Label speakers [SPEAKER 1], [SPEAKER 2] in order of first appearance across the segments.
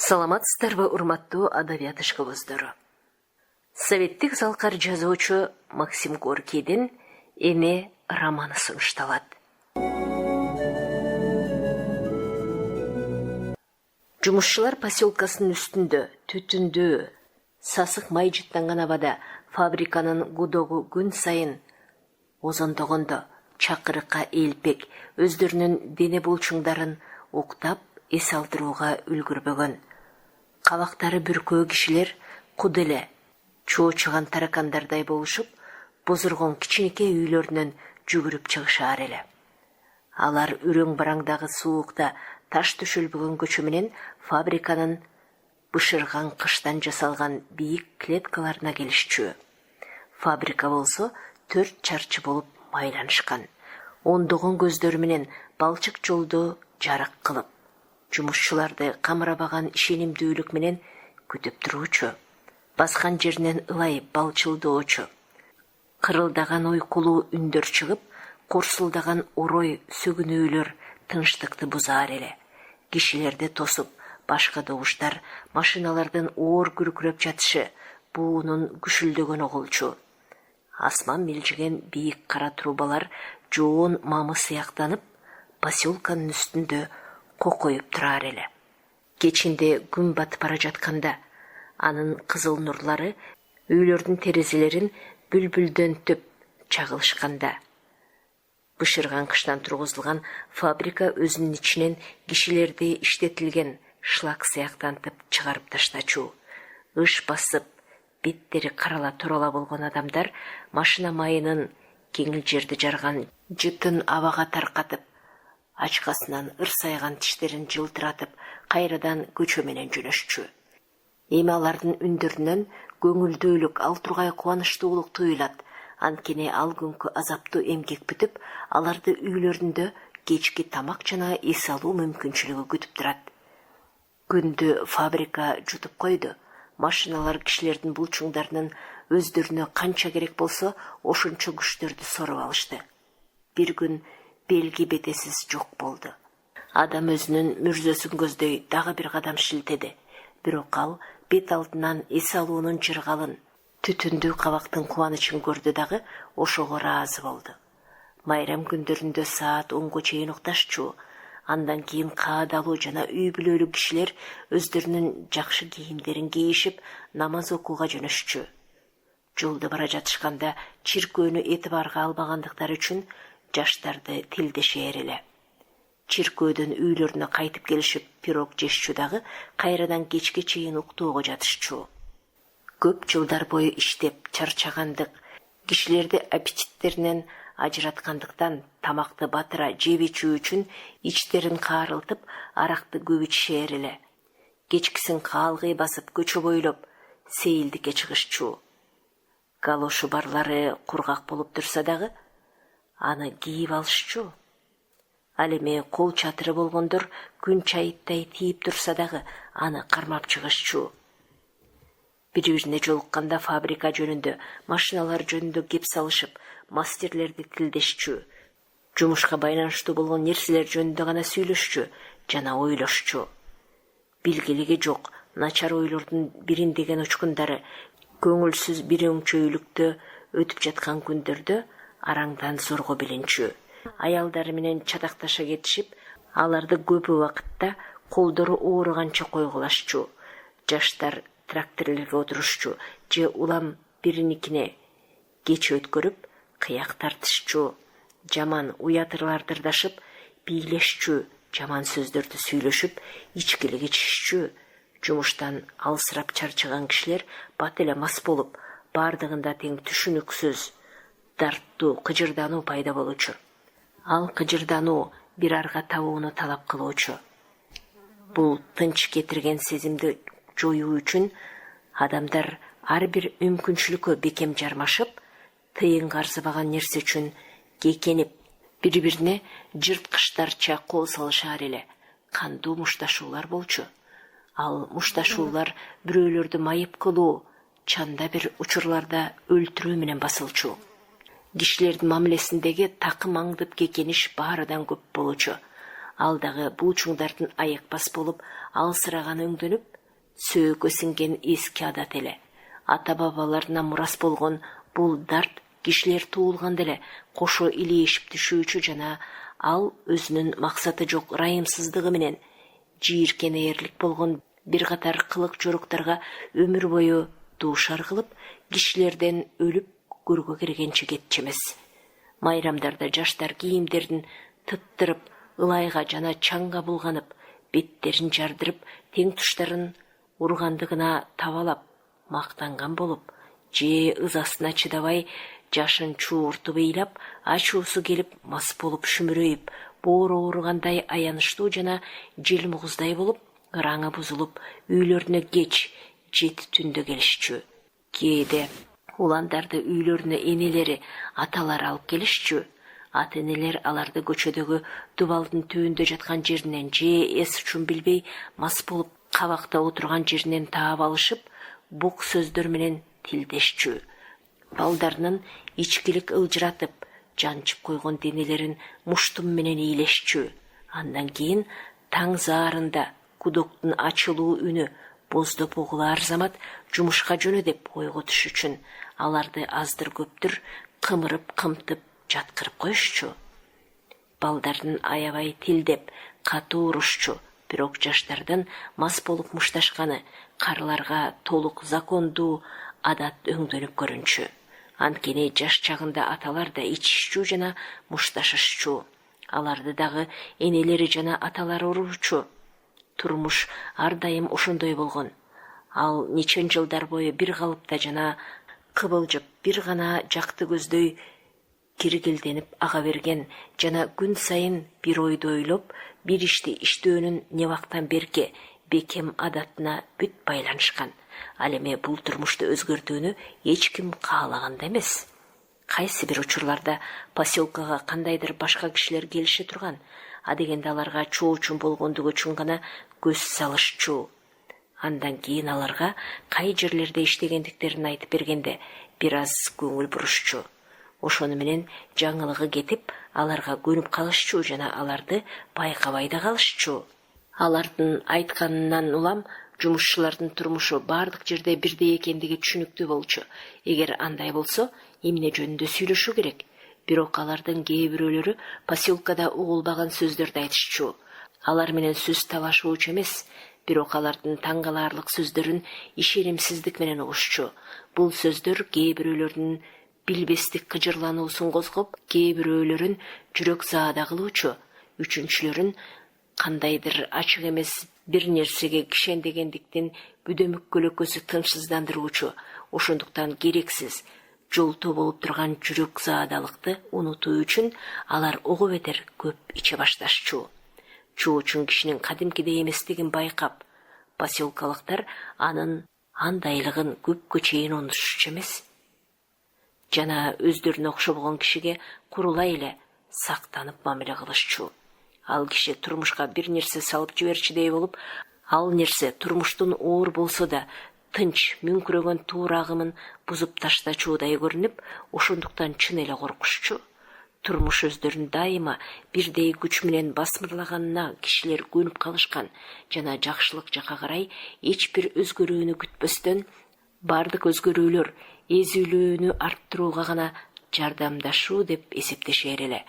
[SPEAKER 1] Саламатсыздарбы, урматтуу адабият ишкыбыздары. Советтик залкар жазуучу Максим Горкийдин «Эме» романы сунушталат. Жумушчулар поселкасынын үстүндө, түтүндүү, сасык май жыттанган абада фабриканын гудогу күн сайын озондогондо чакырыкка элпек өздөрүнүн дене булчуңдарын уктап эс алдырууга үлгүрбөгөн. Кабактары бүркөө кишилер куд эле чоочуган таракандардай болушуп, бузургон кичинекей үйлөрүнөн жүгүрүп чыгышаар эле. Алар үрөң бараңдагы суукта таш төшөлбөгөн көчө менен фабриканын бышырган кыштан жасалган бийик клеткаларына келишчү. Фабрика болсо 4 чарчы болуп майланышкан. Ондогон көздөр менен балчык жолду жарык кылып, жумушчуларды камырабаган ишенимдүүлүк менен күтүп туруучу. Баскан жеринен ылайып балчылдоочу. Кырылдаган уйкулуу үндөр чыгып, корсулдаган орой сөгүнүүлөр тынчтыкты бузаар эле. Кишилерди тосуп, башка добуштар, машиналардын оор күркүрөп жатышы, буунун күшүлдөгөн оголчу. Асман мелжиген бийик кара трубалар жоон мамы сыяктанып, поселканын үстүндө кокоюп турар эле. Кечинде күн батып бара жатканда, анын кызыл нурлары үйлөрдүн терезелерин бүлбүлдөнтүп чагылышканда, бышырган кыштан тургузулган фабрика өзүнүн ичинен кишилерди иштетилген шлак сыяктантып чыгарып таштачу. Ыш басып, беттери карала турала болгон адамдар машина майынын кеңил жерди жарган жытын абага таркатып, ачкасынан ырсайган тиштерин жылтыратып, кайрадан көчө менен жөнөшчү. Эми алардын үндөрүнөн көңүлдүүлүк, ал тургай кубанычтуулук туюлат. Анткени ал күнкү азаптуу эмгек бүтүп, аларды үйлөрүндө кечки тамак жана эс алуу мүмкүнчүлүгү күтүп турат. Күндү фабрика жутуп койду. Машиналар кишилердин булчуңдарынын өздөрүнө канча керек болсо, ошончо күчтөрдү соруп алышты. Бир күн белги бетесиз жок болду. Адам өзүнүн мүрзөсүн көздөй дагы бир кадам шилтеди. Бирок ал бет алдынан эс алуунун жыргалын, түтүндүү кабактын кубанычын көрдү дагы ошого ыраазы болду. Майрам күндөрүндө саат 10го чейин укташчу. Андан кийин каадалуу жана үй бүлөлүк кишилер өздөрүнүн жакшы кийимдерин кийишип, намаз окууга жөнөшчү. Жолдо бара жатышканда чиркөөнү этибарга албагандыктары үчүн жаштарды тилдешээр эле. Чиркөөдөн үйлөрүнө кайтып келишип пирог жешчү дагы кайрадан кечке чейин уктоого жатышчу. Көп жылдар бою иштеп чарчагандык, кишилерди аппетиттеринен ажыраткандыктан тамакты батыра жеп ичүү үчүн ичтерин каарылтып, аракты көп ичишээр эле. Кечкисин каалгый басып көчө бойлоп сейилдикке чыгышчу. Галошу барлары кургак болуп турса дагы аны кийип алышчу. Ал эми кол чатыры болгондор күн чайыттай тийип турса дагы аны кармап чыгышчу. Бири-бирине жолукканда фабрика жөнүндө, машиналар жөнүндө кеп салышып, мастерлерди тилдешчү. Жумушка байланыштуу болгон нерселер жөнүндө гана сүйлөшчү жана ойлошчу. Билгелиги жок, начар ойлордун бириндеген учкундары көңүлсүз бир өңчөйлүктө өтүп жаткан күндөрдө араңдан зорго билинчү. Аялдары менен чатакташа кетишип, аларды көп убакытта колдору ооруганча койгулашчу. Жаштар тракторлерге отурушчу же улам бириникине кеч өткөрүп, кыяк тартышчу. Жаман уятырлар дырдашып, бийлешчү, жаман сөздөрдү сүйлөшүп, ичкилик ичишчү. Жумуштан алсырап чарчаган кишилер бат эле мас болуп, бардыгында тең түшүнүксүз, дарттуу кыжырдануу пайда болучу. Ал кыжырдануу бир арга табууну талап кылуучу. Бул тынч кетирген сезимди жоюу үчүн адамдар ар бир мүмкүнчүлүккө бекем жармашып, тыйынга арзыбаган нерсе үчүн кекенип, бири-бирине жырткычтарча кол салышаар эле. Кандуу мушташуулар болчу. Ал мушташуулар бирөөлөрдү майып кылуу, чанда бир учурларда өлтүрүү менен басылчу. Кишилердин мамилесиндеги такым аңдып кекениш баарыдан көп болучу. Ал дагы булчуңдардын аякпас болуп, алсыраганы өңдөнүп, сөөгө сиңген эски адат эле. Ата бабаларына мурас болгон бул дарт кишилер туулганда эле кошо илешип түшүүчү жана ал өзүнүн максаты жок ырайымсыздыгы менен жийиркенээрлик болгон бир катар кылык жоруктарга өмүр бою дуушар кылып, кишилерден өлүп көргө киргенче кетчү эмес. Майрамдарда жаштар кийимдерин тыттырып, ылайга жана чаңга булганып, беттерин жардырып, тең туштарын ургандыгына табалап, мактанган болуп, же ызасына чыдабай, жашын чууртуп ыйлап, ачуусу келип, мас болуп шүмүрөйүп, боору ооругандай аянычтуу жана жел мугуздай болуп, ыраңы бузулуп, үйлөрүнө кеч, 7 түндө келишчү. Кээде уландарды үйлөрүнө энелери, аталары алып келишчү. Ата энелер аларды көчөдөгү дубалдын түбүндө жаткан жеринен же эс учун билбей мас болуп кабакта отурган жеринен таап алышып, бук сөздөр менен тилдешчү. Балдарынын ичкилик ылжыратып, жанчып койгон денелерин муштум менен ийлешчү. Андан кийин таң заарында кудоктун ачылуу үнү боздоп угулар замат жумушка жөнө деп ойго түшүш үчүн аларды аздыр көптүр кымырып кымтып жаткырып коюшчу. Балдардын аябай тилдеп, катуу урушчу, бирок жаштардын мас болуп мушташканы карыларга толук закондуу адат өңдөнүп көрүнчү. Анткени жаш чагында аталар да ичишчү жана мушташышчу. Аларды дагы энелери жана аталары уруучу. Турмуш ар дайым ошондой болгон. Ал нечен жылдар бою бир калыпта жана кыбылжып, бир гана жакты көздөй киргилденип ага берген жана күн сайын бир ойду ойлоп, бир ишти иштөөнүн не вактан берке бекем адатына бүт байланышкан. Ал эми бул турмушту өзгөртүүнү эч ким каалаган да эмес. Кайсы бир учурларда поселкага кандайдыр башка кишилер келише турган, адегенде аларга чоочун болгондугу үчүн гана көз салышчу. Андан кийин аларга кай жерлерде иштегендиктерин айтып бергенде бир аз көңүл бурушчу. Ошону менен жаңылыгы кетип, аларга көнүп калышчу жана аларды байкабай да калышчу. Алардын айтканынан улам жумушчулардын турмушу бардык жерде бирдей экендиги түшүнүктүү болчу. Эгер андай болсо, эмне жөнүндө сүйлөшүү керек? Бирок алардын кээ бирөөлөрү поселкада угулбаган сөздөрдү айтышчу. Алар менен сөз талашуучу эмес, бирок алардын таң калаарлык сөздөрүн ишенимсиздик менен угушчу. Бул сөздөр кээ бирөөлөрдүн билбестик кыжырлануусун козгоп, кээ бирөөлөрүн жүрөк заада кылуучу, үчүнчүлөрүн кандайдыр ачык эмес бир нерсеге кишендегендиктен бүдөмүк көлөкөсү тынчсыздандыруучу. Ошондуктан керексиз, жолтоо болуп турган жүрөк заадалыкты унутуу үчүн алар ого бетер көп иче башташчу. Чоочун кишинин кадимкидей эместигин байкап, поселкалыктар анын андайлыгын көпкө чейин унутушчу эмес. Жана өздөрүнө окшобогон кишиге курулай эле сактанып мамиле кылышчу. Ал киши турмушка бир нерсе салып жиберчидей болуп, ал нерсе турмуштун оор болсо да тынч мүңкүрөгөн туура агымын бузуп таштачуудай көрүнүп, ошондуктан чын эле коркушчу. Турмуш өздөрүн дайыма бирдей күч менен басмырлаганына кишилер көнүп калышкан жана жакшылык жака карай эч бир өзгөрүүнү күтпөстөн, бардык өзгөрүүлөр эзилүүнү арттырууга гана жардамдашуу деп эсептешер эле.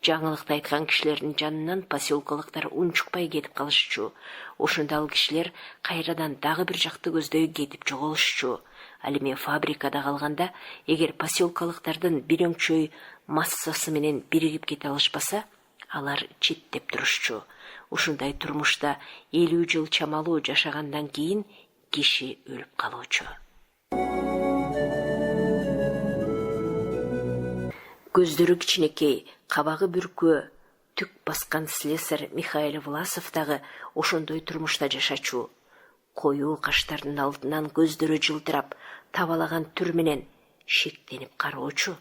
[SPEAKER 1] Жаңылыкты айткан кишилердин жанынан поселкалыктар унчукпай кетип калышчу. Ошондо ал кишилер кайрадан дагы бир жакты көздөй кетип жоголушчу. Ал эми фабрикада калганда, эгер поселкалыктардын бирөңчөй массасы менен биригип кете алышпаса, алар четтеп турушчу. Ушундай турмушта 50 жыл чамалуу жашагандан кийин киши өлүп калуучу. Көздөрү кичинекей, кабагы бүркөө, түк баскан слесарь Михаил Власов дагы ошондой турмушта жашачу. Коюу каштардын алдынан көздөрү жылтырап, табалаган түр менен шектенип кароочу.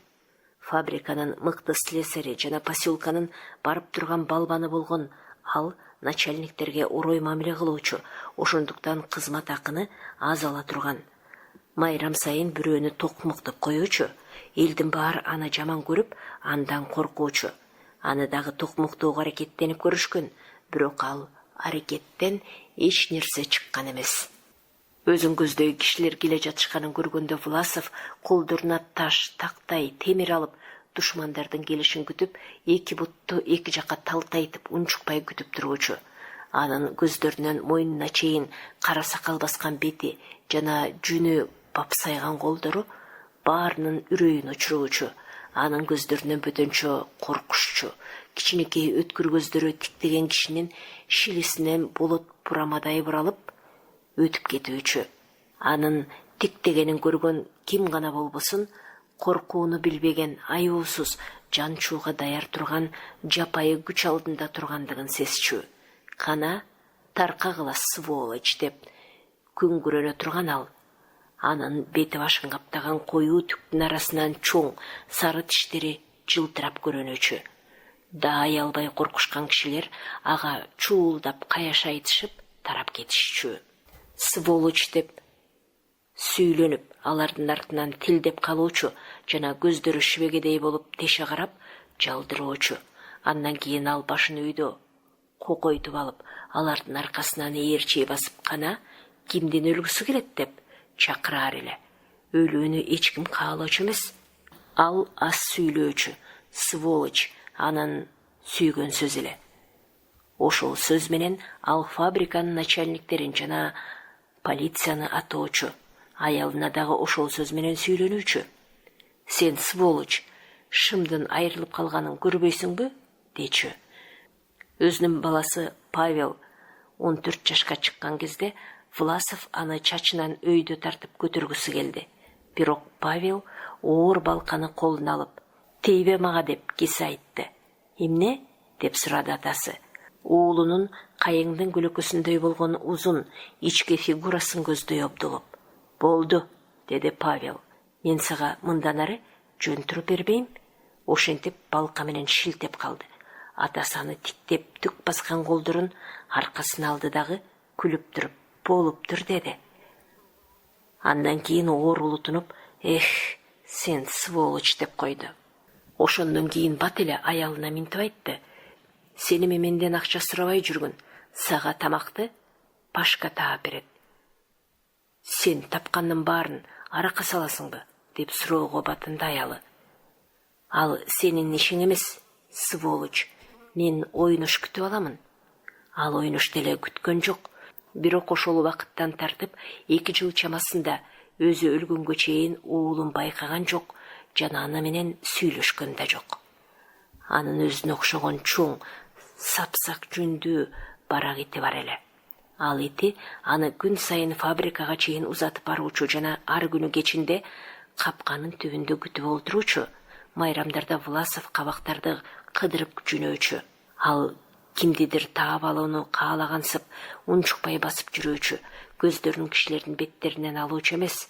[SPEAKER 1] Фабриканын мыкты слесари жана поселканын барып турган балбаны болгон ал начальниктерге орой мамиле кылуучу, ошондуктан кызмат акыны аз ала турган. Майрам сайын бирөөнү токмуктуп коюучу. Элдин баары аны жаман көрүп, андан коркуучу. Аны дагы токмуктоого аракеттенип көрүшкөн, бирок ал аракеттен эч нерсе чыккан эмес. Өзүн көздөй кишилер келе жатышканын көргөндө Власов колдоруна таш, тактай, темир алып, душмандардын келишин күтүп, эки бутту эки жакка талтайтып, унчукпай күтүп тургучу. Анын көздөрүнөн мойнуна чейин кара сакал баскан бети жана жүнү бапсайган колдору баарынын үрөйүн учургучу. Анын көздөрүнөн бөтөнчө коркушчу, кичинекей өткүр көздөрү тиктеген кишинин шилисинен болот бурамадай буралып өтүп кетүүчү. Анын тиктегенин көргөн ким гана болбосун, коркууну билбеген, аюусуз, жан чууга даяр турган жапайы күч алдында тургандыгын сезчү. Кана таркагыла сволочь деп күңгүрөнө турган ал. Анын бети башын каптаган коюу түктүн арасынан чоң сары тиштери жылтырап көрөнөчү. Да аялбай коркушкан кишилер ага чуулдап каяш айтышып тарап кетишчү. Сволочь деп сүйлөнүп, алардын артынан тилдеп калуучу жана көздөрү шибегедей болуп теше карап жалдыроочу. Андан кийин ал башын өйдө кокойтуп алып, алардын аркасынан ээрчей басып, кана кимдин өлгүсү келет деп чакыраар эле. Өлүүнү эч ким каалоочу эмес. Ал аз сүйлөөчү, сволочь, анын сүйгөн сөзү эле. Ошол сөз менен ал фабриканын начальниктерин жана полицияны атоочу. Аялына дагы ошол сөз менен сүйлөнүүчү. Сен сволочь, шымдын айрылып калганын көрбөйсүңбү? Дечү. Өзүнүн баласы Павел 14 жашка чыккан кезде Власов аны чачынан өйдө тартып көтөргүсү келди. Бирок Павел оор балканы колуна алып, "Тийбе мага" деп кесе айтты. "Эмне?" деп сурады атасы. Уулунун кайыңдын көлөкөсүндөй болгон узун, ички фигурасын көздөй обдулуп. "Болду", деди Павел. "Мен сага мындан ары жөн туруп бербейм." Ошентип балка менен шилтеп калды. Атасы аны тиктеп түк баскан колдорун аркасына алды дагы күлүп туруп, "Болуптур" деди. Андан кийин оор улутунуп, "Эх, сен сволочь" деп койду. Ошондон кийин бат эле аялына минтип айтты. "Сени менден акча сурабай жүргүн, сага тамакты Пашка таап берет. Сен тапкандын баарын аракка саласыңбы?" деп суроого батынды аялы. "Ал сенин ишиң эмес, сволочь. Мен ойнош күтүп аламын." Ал ойнош деле күткөн жок. Бирок ошол убакыттан тартып 2 жыл чамасында өзү өлгөнгө чейин уулун байкаган жок жана аны менен сүйлөшкөн да жок. Анын өзүнө окшогон чоң, сапсак жүндүү барак ити бар эле. Ал ити аны күн сайын фабрикага чейин узатып баруучу жана ар күнү кечинде капканын түбүндө күтүп олтуруучу. Майрамдарда Власов кабактарды кыдырып жөнөөчү. Ал кимдидир таап алууну каалагансып, унчукпай басып жүрүүчү, көздөрүн кишилердин беттеринен алуучу эмес.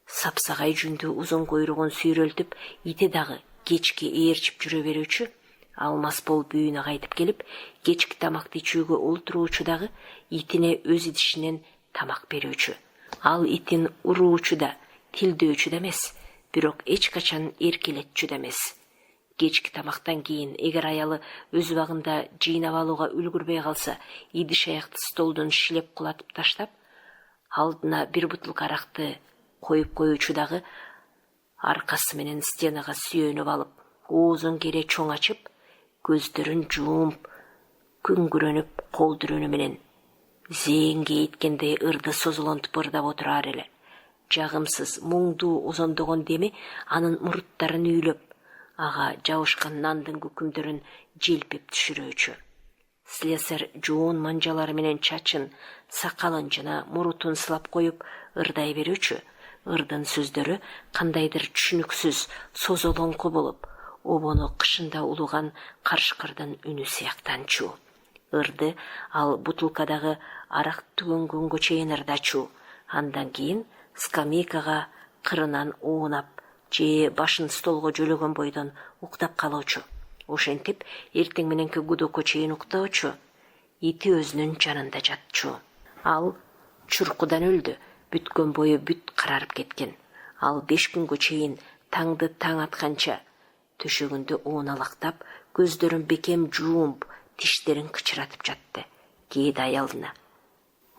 [SPEAKER 1] Сапсагай жүндүү узун койругун сүйрөлтүп, ити дагы кечки ээрчип жүрө берүүчү. Алмас бол бүйүнө кайтып келип, кечки тамакты ичүүгө олтуруучу дагы итине өз идишинен тамак берүүчү. Ал итин уруучу да, тилдөөчү да эмес, бирок эч качан эркелетчү да эмес. Кечки тамактан кийин эгер аялы өз убагында жыйнап алууга үлгүрбөй калса, идиш аякты столдон шилеп кулатып таштап, алдына бир бутылка аракты коюп коюучу дагы аркасы менен стенага сүйөнүп алып, оозун кере чоң ачып, көздөрүн жуумп, күңгүрөнүп, колдурөнү менен зээнге ийткендей ырды созулонтуп ырдап отураар эле. Жагымсыз, муңдуу озондогон деми анын муруттарын үйлөп, ага жабышкан нандын күкүмдөрүн желпип түшүрүүчү. Слесарь жоон манжалары менен чачын, сакалын жана мурутун сылап коюп ырдай берүүчү. Ырдын сөздөрү кандайдыр түшүнүксүз, созолоңку болуп, обону кышында улуган карышкырдын үнү сыяктанчу. Ырды ал бутылкадагы арак түгөнгөнгө чейин ырдачу. Андан кийин скамейкага кырынан оонап, же башын столго жөлөгөн бойдон уктап калуучу. Ошентип эртең мененки гудокко чейин уктоочу. Ити өзүнүн жанында жатчу. Ал чуркудан өлдү, бүткөн бою бүт карарып кеткен. Ал 5 күнгө чейин таңды таң атканча төшөгүндө ооналактап, көздөрүн бекем жуумп, тиштерин кычыратып жатты. Кээде аялына: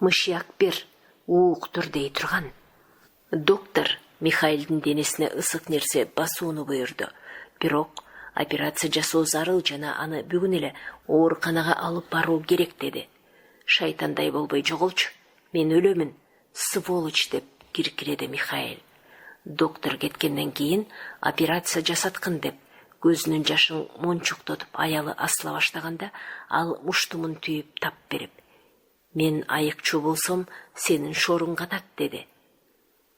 [SPEAKER 1] "Мышьяк бер, ууктур дей турган. Доктор Михаилдин денесине ысык нерсе басууну буйрду. Бирок операция жасоо зарыл жана аны бүгүн эле ооруканага алып баруу керек деди. Шайтандай болбой жоголчу, мен өлөмүн, сволочь деп киркиреди Михаил. Доктор кеткенден кийин операция жасаткын деп көзүнүн жашын мончуктотуп аялы асыла баштаганда ал муштумун түйүп тап берип: «Мен айыкчуу болсом, сенин шоруң катат» деди.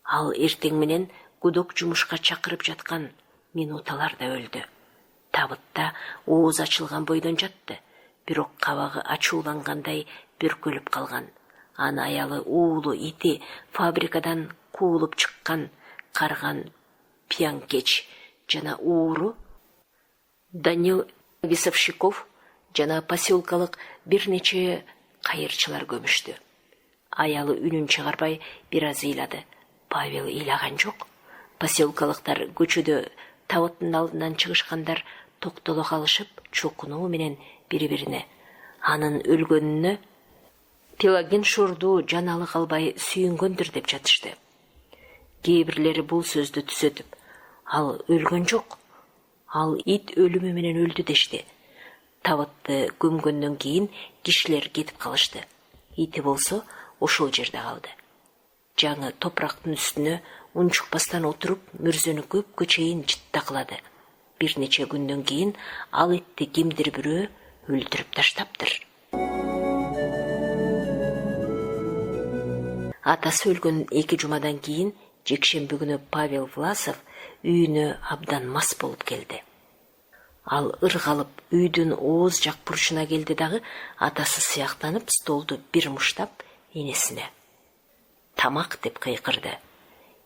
[SPEAKER 1] Ал эртең менен гудок жумушка чакырып жаткан минуталарда өлдү. Табытта ооз ачылган бойдон жатты, бирок кабагы ачуулангандай бөркөлүп калган. Аны аялы, уулу, ити фабрикадан куулуп чыккан карган пьянкеч жана ууру Данил Весовщиков жана поселкалык бир нече кайырчылар көмүштү. Аялы үнүн чыгарбай бир аз ыйлады. Павел ыйлаган жок. Поселкалыктар көчөдө табыттын алдынан чыгышкандар токтоло калышып, чокунуу менен бири-бирине анын өлгөнүнө Пелагин шорду жаналы калбай сүйүнгөндүр деп жатышты. Кээ бирлери бул сөздү түзөтүп: ал өлгөн жок, ал ит өлүмү менен өлдү дешти. Табытты көмгөндөн кийин кишилер кетип калышты. Ити болсо ошол жерде калды. Жаңы топурактын үстүнө унчукпастан отуруп, мүрзөнү көпкө чейин жыттакылады. Бир нече күндөн кийин ал итти кимдир бирөө өлтүрүп таштаптыр. Атасы өлгөн 2 жумадан кийин жекшемби күнү Павел Власов үйүнө абдан мас болуп келди. Ал ыргалып үйдүн ооз жак бурчуна келди дагы атасы сыяктанып столду бир муштап энесине: «Тамак» деп кыйкырды.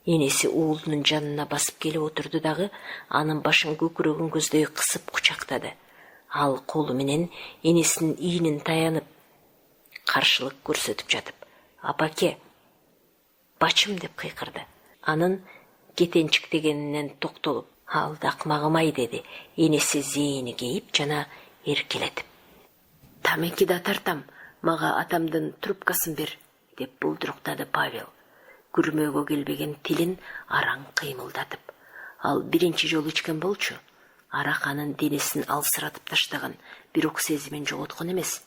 [SPEAKER 1] Энеси уулунун жанына басып келип отурду дагы анын башын көкүрөгүн көздөй кысып кучактады. Ал колу менен энесинин ийинин таянып каршылык көрсөтүп жатып: «Апаке, бачым» деп кыйкырды. Анын кетенчиктегенинен токтолуп: «Ал акмагым-ай» деди энеси зээни кейип жана эркелетип. «Тамеки да тартам, мага атамдын трубкасын бер» деп булдуруктады Павел, күрмөөгө келбеген тилин араң кыймылдатып. Ал биринчи жолу ичкен болчу. Арак анын денесин алсыратып таштаган, бирок сезимин жоготкон эмес.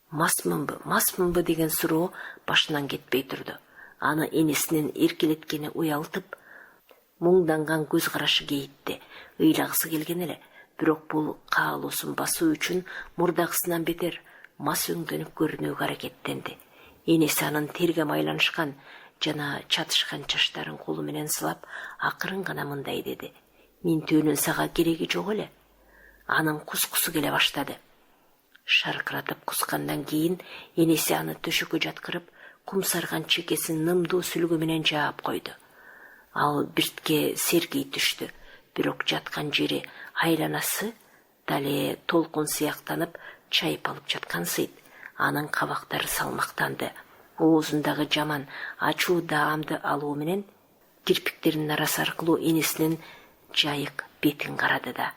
[SPEAKER 1] Масмынбы деген суроо башынан кетпей турду. Аны энесинин эркелеткени уялтып, муңданган көз карашы кейитти. Ыйлагысы келген эле, бирок бул каалоосун басуу үчүн мурдагысынан бетер мас өңдөнүп көрүнүүгө аракеттенди. Энеси анын терге майланышкан жана чатышкан чачтарын колу менен сылап, акырын гана мындай деди: «Минтөөнүн сага кереги жок эле». Анын кускусу келе баштады. Шаркыратып кускандан кийин энеси аны төшөккө жаткырып, кумсарган чекесин нымдуу сүлгү менен жаап койду. Ал биртке сергий түштү, бирок жаткан жери айланасы дале толкун сыяктанып чайпалып жаткансыйт. Анын кабактары салмактанды. Оозундагы жаман ачуу даамды алуу менен кирпиктеринин арасы аркылуу энесинин жайык бетин карады да: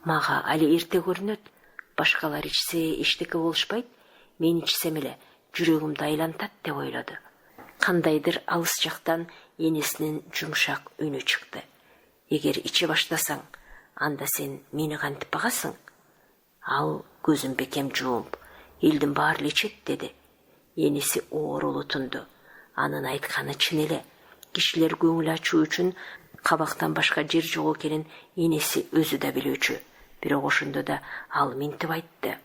[SPEAKER 1] «Мага али эрте көрүнөт. Башкалар ичсе эчтеке болушпайт. Мен ичсем эле жүрөгүмдү айлантат» деп ойлоду. Кандайдыр алыс жактан энесинин жумшак үнү чыкты: «Эгер иче баштасаң, анда сен мени кантип багасың?» Ал көзүн бекем жууп: «Элдин баары эле ичет» деди. Энеси оорулуу тунду. Анын айтканы чын эле. Кишилер көңүл ачуу үчүн кабактан башка жер жок экенин энеси өзү да билүүчү. Бирок ошондо да ал минтип айтты: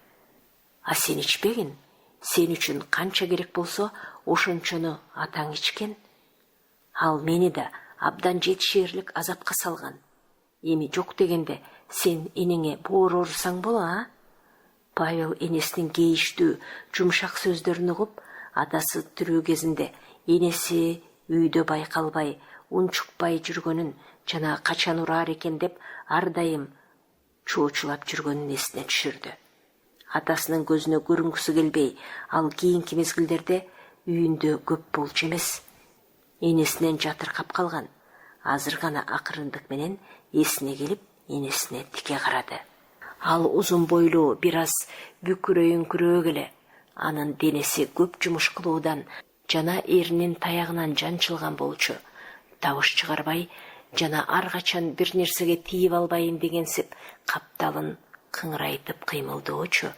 [SPEAKER 1] «А сен ичпегин? Сен үчүн канча керек болсо, ошончону атаң ичкен. Ал мени да абдан жетишээрлик азапка салган. Эми жок дегенде сен энеңе боор орусаң боло, а?» Павел энесинин кейиштүү, жумшак сөздөрүн угуп, атасы тирүү кезинде энеси үйдө байкалбай, унчукпай жүргөнүн жана качан ураар экен деп ар дайым чоочулап жүргөнүн эсине түшүрдү. Атасынын көзүнө көрүнгүсү келбей, ал кийинки мезгилдерде үйүндө көп болчу эмес. Энесинен жатыркап калган. Азыр гана акырындык менен эсине келип, энесине тике карады. Ал узун бойлуу, бир аз бүкүрөйүңкүрөөк эле. Анын денеси көп жумуш кылуудан жана эринин таягынан жанчылган болчу. Табыш чыгарбай жана ар качан бир нерсеге тийип албайын дегенсип капталын кыңырайтып кыймылдоочу.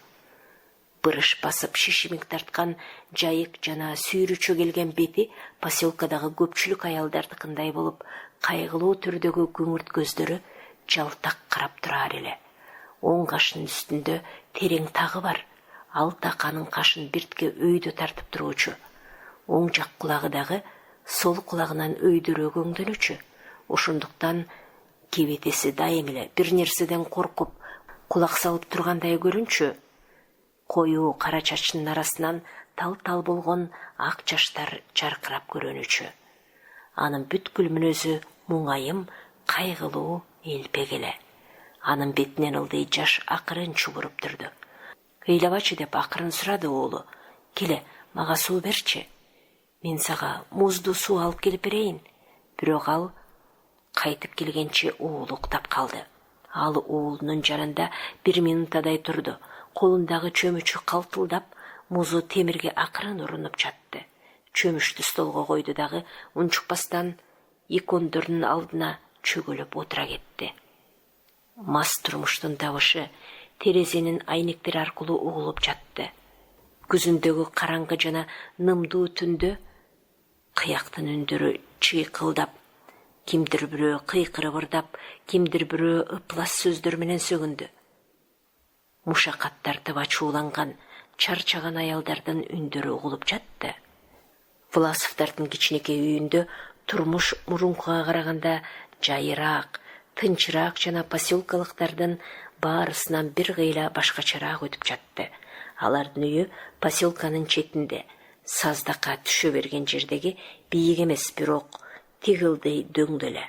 [SPEAKER 1] Бырыш басып шишимик тарткан жайык жана сүйрүчө келген бети поселкадагы көпчүлүк аялдардыкындай болуп, кайгылуу түрдөгү күңүрт көздөрү жалтак карап турар эле. Оң кашынын үстүндө терең тагы бар. Ал таканын кашын биртке өйдө тартып туруучу. Оң жак кулагы дагы сол кулагынан өйдөрөөк өңдөнүчү. Ошондуктан кебетеси дайым эле бир нерседен коркуп кулак салып тургандай көрүнчү. Коюу кара чачынын арасынан тал-тал болгон ак чаштар жаркырап көрүнүчү. Анын бүткүл мүнөзү муңайым, кайгылуу, элпек эле. Анын бетинен ылдый жаш акырын чугуруп турду. Ыйлабачы деп акырын сурады уулу. Келе, мага суу берчи. Мен сага муздуу суу алып келип берейин. Бирок ал кайтып келгенче уулу уктап калды. Ал уулунун жанында 1 минутадай турду. Колундагы чөмүчү калтылдап, музу темирге акырын урунуп жатты. Чөмүчтү столго койду дагы унчукпастан икондордун алдына чөгөлөп отура кетти. Мас турмуштун табышы терезенин айнектери аркылуу угулуп жатты. Күзүндөгү караңгы жана нымдуу түндө кыяктын үндөрү чыйкылдап, кимдир бирөө кыйкырып ырдап, кимдир бирөө ыплас сөздөр менен сөгүндү. Мушакат тартып ачууланган, чарчаган аялдардын үндөрү угулуп жатты. Власовдардын кичинекей үйүндө турмуш мурункуга караганда жайыраак, тынчыраак жана поселкалыктардын баарысынан бир кыйла башкачараак өтүп жатты. Алардын үйү поселканын четинде, саздака түшө берген жердеги бийик эмес, бирок тигилдей дөңдө эле.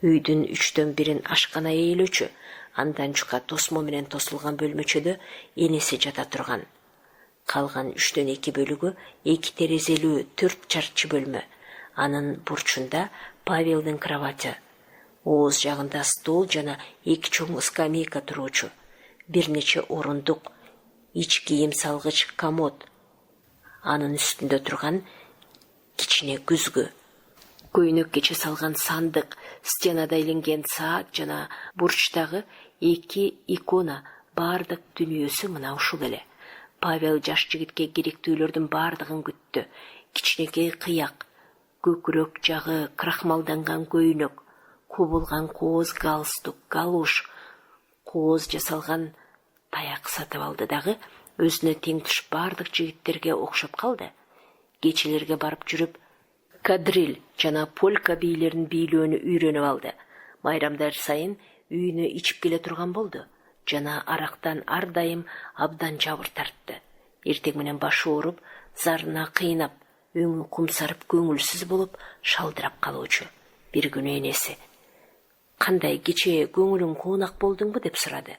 [SPEAKER 1] Үйдүн 3/4 ашкана ээлөөчү, андан жука тосмо менен тосулган бөлмөчөдө энеси жата турган. Калган 3/2 бөлүгү 2 терезелүү 4 чарчы бөлмө. Анын бурчунда Павелдин кровати, ооз жагында стол жана 2 чоң скамейка туруучу. Бир нече орундук, ич кийим салгыч комод. Анын үстүндө турган кичине күзгү. Көйнөк кече салган сандык, стенада иленген саат жана бурчтагы 2 икона, бардык дүнүйөсү мына ушул эле. Павел жаш жигитке керектүүлөрдүн бардыгын күттү. Кичинекей кыяк, көкүрөк жагы крахмалданган көйнөк, кубулган кооз галстук, галуш, кооз жасалган таяк сатып алды дагы өзүнө тең туш бардык жигиттерге окшоп калды. Кечелерге барып жүрүп, кадриль жана полька бийлерин бийлөөнү үйрөнүп алды. Майрамдар сайын үйүнө ичип келе турган болду. Жана арактан ар дайым абдан жабыр тартты. Эртең менен башы ооруп, зарына кыйнап, өңү кумсарып көңүлсүз болуп, шалдырап калуучу. Бир күнү энеси: "Кандай, кече көңүлүң куунак болдуңбу?" деп сурады.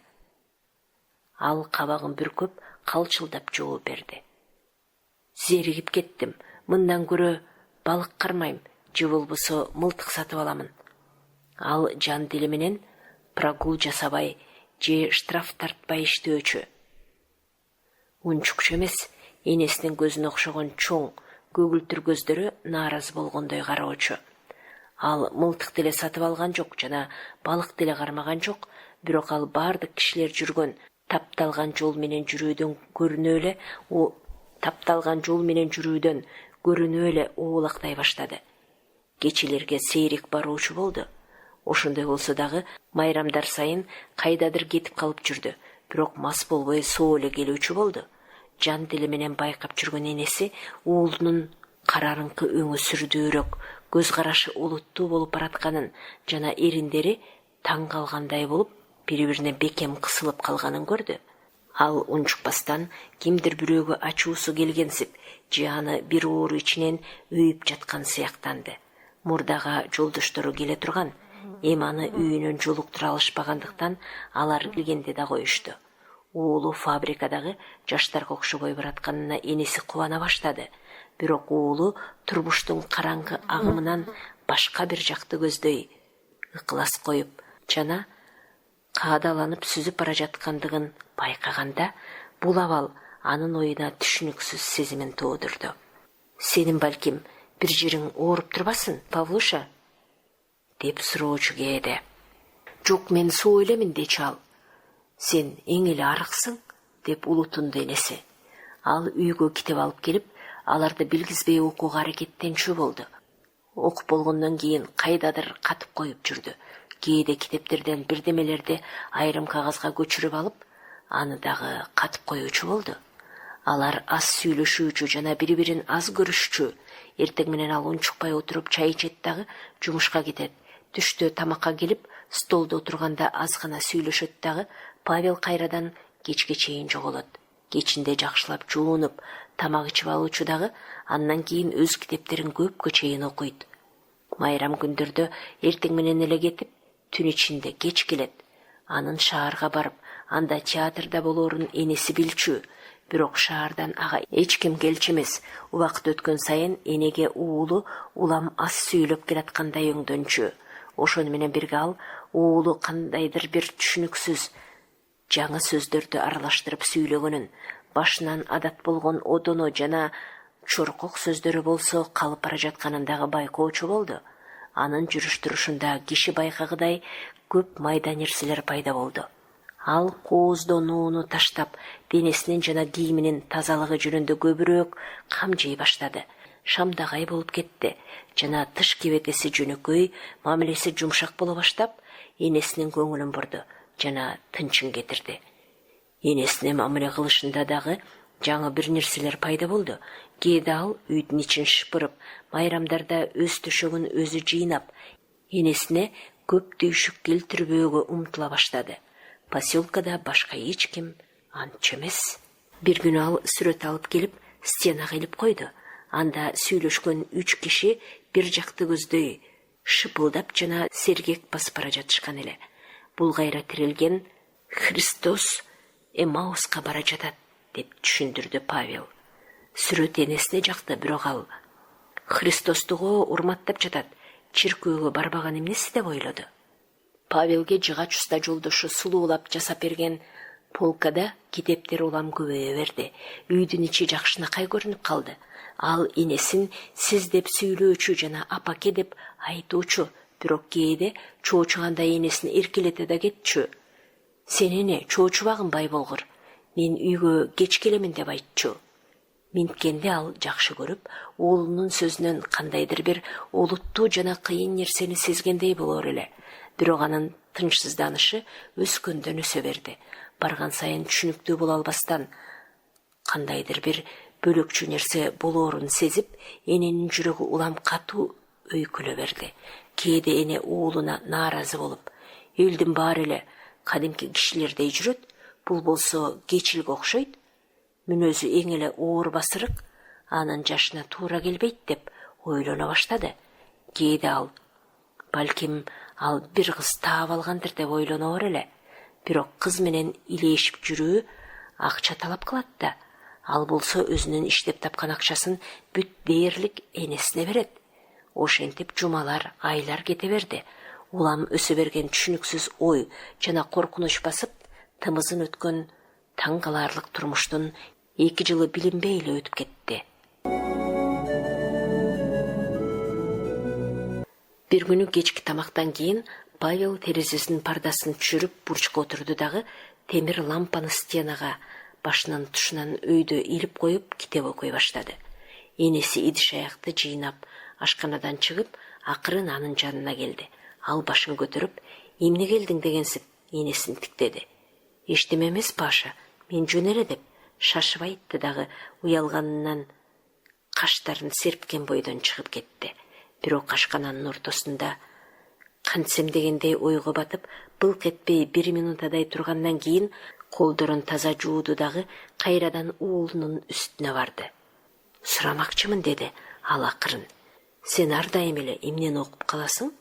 [SPEAKER 1] Ал кабагын бүркөп, калчылдап жооп берди. "Зеригип кеттим. Мындан көрө балык кармайм, же болбосо мылтык сатып аламын." Ал жан дили менен прогул жасабай же штраф тартпай иштөөчү. Унчукчу эмес, энесинин көзүнө окшогон чоң, көгүлтүр көздөрү нааразы болгондой кароочу. Ал мылтык деле сатып алган жок жана балык деле кармаган жок, бирок ал бардык кишилер жүргөн тапталган жол менен жүрүүдөн көрүнө эле оолактай баштады. Кечелерге сейрек баруучу болду. Ошондой болсо дагы майрамдар сайын кайдадыр кетип калып жүрдү, бирок мас болбой соо эле келүүчү болду. Жан дили менен байкап жүргөн энеси уулунун карарыңкы өңү сүрдүүрөөк, көз карашы олуттуу болуп баратканын жана эриндери таң калгандай болуп, бири-бирине бекем кысылып калганын көрдү. Ал унчукпастан кимдир бирөөгө ачуусу келгенсип, же аны бир оору ичинен өйүп жаткан сыяктанды. Мурдага жолдоштору келе турган, эми аны үйүнөн жолуктура алышпагандыктан алар келгенде да коюшту. Уулу фабрикадагы жаштарга окшобой баратканына энеси кубана баштады. Бирок уулу турмуштун караңгы агымынан башка бир жакты көздөй, ыкылас коюп жана каадаланып сүзүп бара жаткандыгын байкаганда, бул абал анын оюна түшүнүксүз сезимин туудурду. Сенин балким бир жериң ооруп турбасын, Павлуша? Деп суроочу кээде. Жок, мен соо элемин, дечи ал. Сен эң эле арыксың, деп улутунду энеси. Ал үйгө китеп алып келип, аларды билгизбей окууга аракеттенчү болду. Окуп болгондон кийин кайдадыр катып коюп жүрдү. Кээде китептерден бирдемелерди айрым кагазга көчүрүп алып, аны дагы катып коюучу болду. Алар аз сүйлөшүүчү жана бири-бирин аз көрүшчү. Эртең менен ал унчукпай отуруп чай ичет дагы жумушка кетет. Түштө тамакка келип, столдо отурганда аз гана сүйлөшөт дагы, Павел кайрадан кечке чейин жоголот. Кечинде жакшылап жуунуп, тамак ичип алуучу дагы андан кийин өз китептерин көпкө чейин окуйт. Майрам күндөрдө эртең менен эле кетип, түн ичинде кеч келет. Анын шаарга барып, анда театрда болоорун энеси билчү. Бирок шаардан ага эч ким келчү эмес. Убакыт өткөн сайын энеге уулу улам аз сүйлөп келаткандай өңдөнчү. Ошону менен бирге ал уулу кандайдыр бир түшүнүксүз жаңы сөздөрдү аралаштырып сүйлөгөнүн, башынан адат болгон одоно жана чоркок сөздөрү болсо калып бара жатканын дагы байкоочу болду. Анын жүрүш-турушунда киши байкагыдай көп майда нерселер пайда болду. Ал кооздон ууну таштап, денесинин жана кийиминин тазалыгы жөнүндө көбүрөөк камжый баштады. Шамдагай болуп кетти жана тыш кебетеси жөнөкөй, мамилеси жумшак боло баштап, энесинин көңүлүн бурду жана тынчын кетирди. Энесине мамиле кылышында дагы жаңы бир нерселер пайда болду. Кээде ал үйдүн ичин шыпырып, майрамдарда өз төшөгүн өзү жыйнап, энесине көп түйшүк келтирбөөгө умтула баштады. Поселкада башка эч ким антчы эмес. Бир күнү ал сүрөт алып келип, стенага илип койду. Анда сүйлөшкөн 3 киши бир жакты көздөй шыпылдап жана сергек басып бара жатышкан эле. Бул кайра тирелген Христос Эмауска бара жатат, деп түшүндүрдү Павел. Сүрөт энесине жакты, бирок ал Христостуго урматтап жатат, чиркөөгө барбаган эмнеси деп ойлоду. Павелге жыгач уста жолдошу сулуулап жасап берген полкада китептер улам көбөйө берди. Үйдүн ичи жакшынакай көрүнүп калды. Ал энесин сиз деп сүйлөөчү жана апаке деп айтуучу, бирок кээде чоочугандай энесин эркелете да кетчү. Сен эне чоочубагынбай болгур, мен үйгө кеч келемин деп айтчу. Минткенде ал жакшы көрүп, уулунун сөзүнөн кандайдыр бир олуттуу жана кыйын нерсени сезгендей болор эле. Бирок анын тынчсызданышы өскөндөн өсө берди. Барган сайын түшүнүктүү боло албастан кандайдыр бир бөлөкчү нерсе болоорун сезип, эненин жүрөгү улам катуу өйкөлө берди. Кээде эне уулуна нааразы болуп, элдин баары эле кадимки кишилердей жүрөт, бул болсо кечилге окшойт, мүнөзү эң эле оор басырык, анын жашына туура келбейт деп ойлоно баштады. Кээде ал, балким ал бир кыз таап алгандыр деп ойлоноор эле. Бирок кыз менен илешип жүрүү акча талап кылат да. Ал болсо өзүнүн иштеп тапкан акчасын бүт дээрлик энесине берет. Ошентип жумалар, айлар кете берди. Улам өсө берген түшүнүксүз ой жана коркунуч басып, тымызын өткөн таң каларлык турмуштун 2 жылы билинбей эле өтүп кетти. Бир күнү кечки тамактан кийин Павел терезесинин пардасын түшүрүп бурчка отурду дагы темир лампаны стенага башынын тушунан өйдө илип коюп китеп окуй баштады. Энеси идиш аякты жыйнап ашканадан чыгып, акырын анын жанына келди. Ал башын көтөрүп, эмне келдиң дегенсип энесин тиктеди. Эчтеме эмес, Паша, мен жөн эле деп шашып айтты дагы уялганынан каштарын серпкен бойдон чыгып кетти. Бирок ашкананын ортосунда кантсем дегендей ойго батып, былк этпей 1 минутадай тургандан кийин колдорун таза жууду дагы кайрадан уулунун үстүнө барды. Сурамакчымын, деди ал акырын. Сен ар дайым эле эмнени окуп каласың?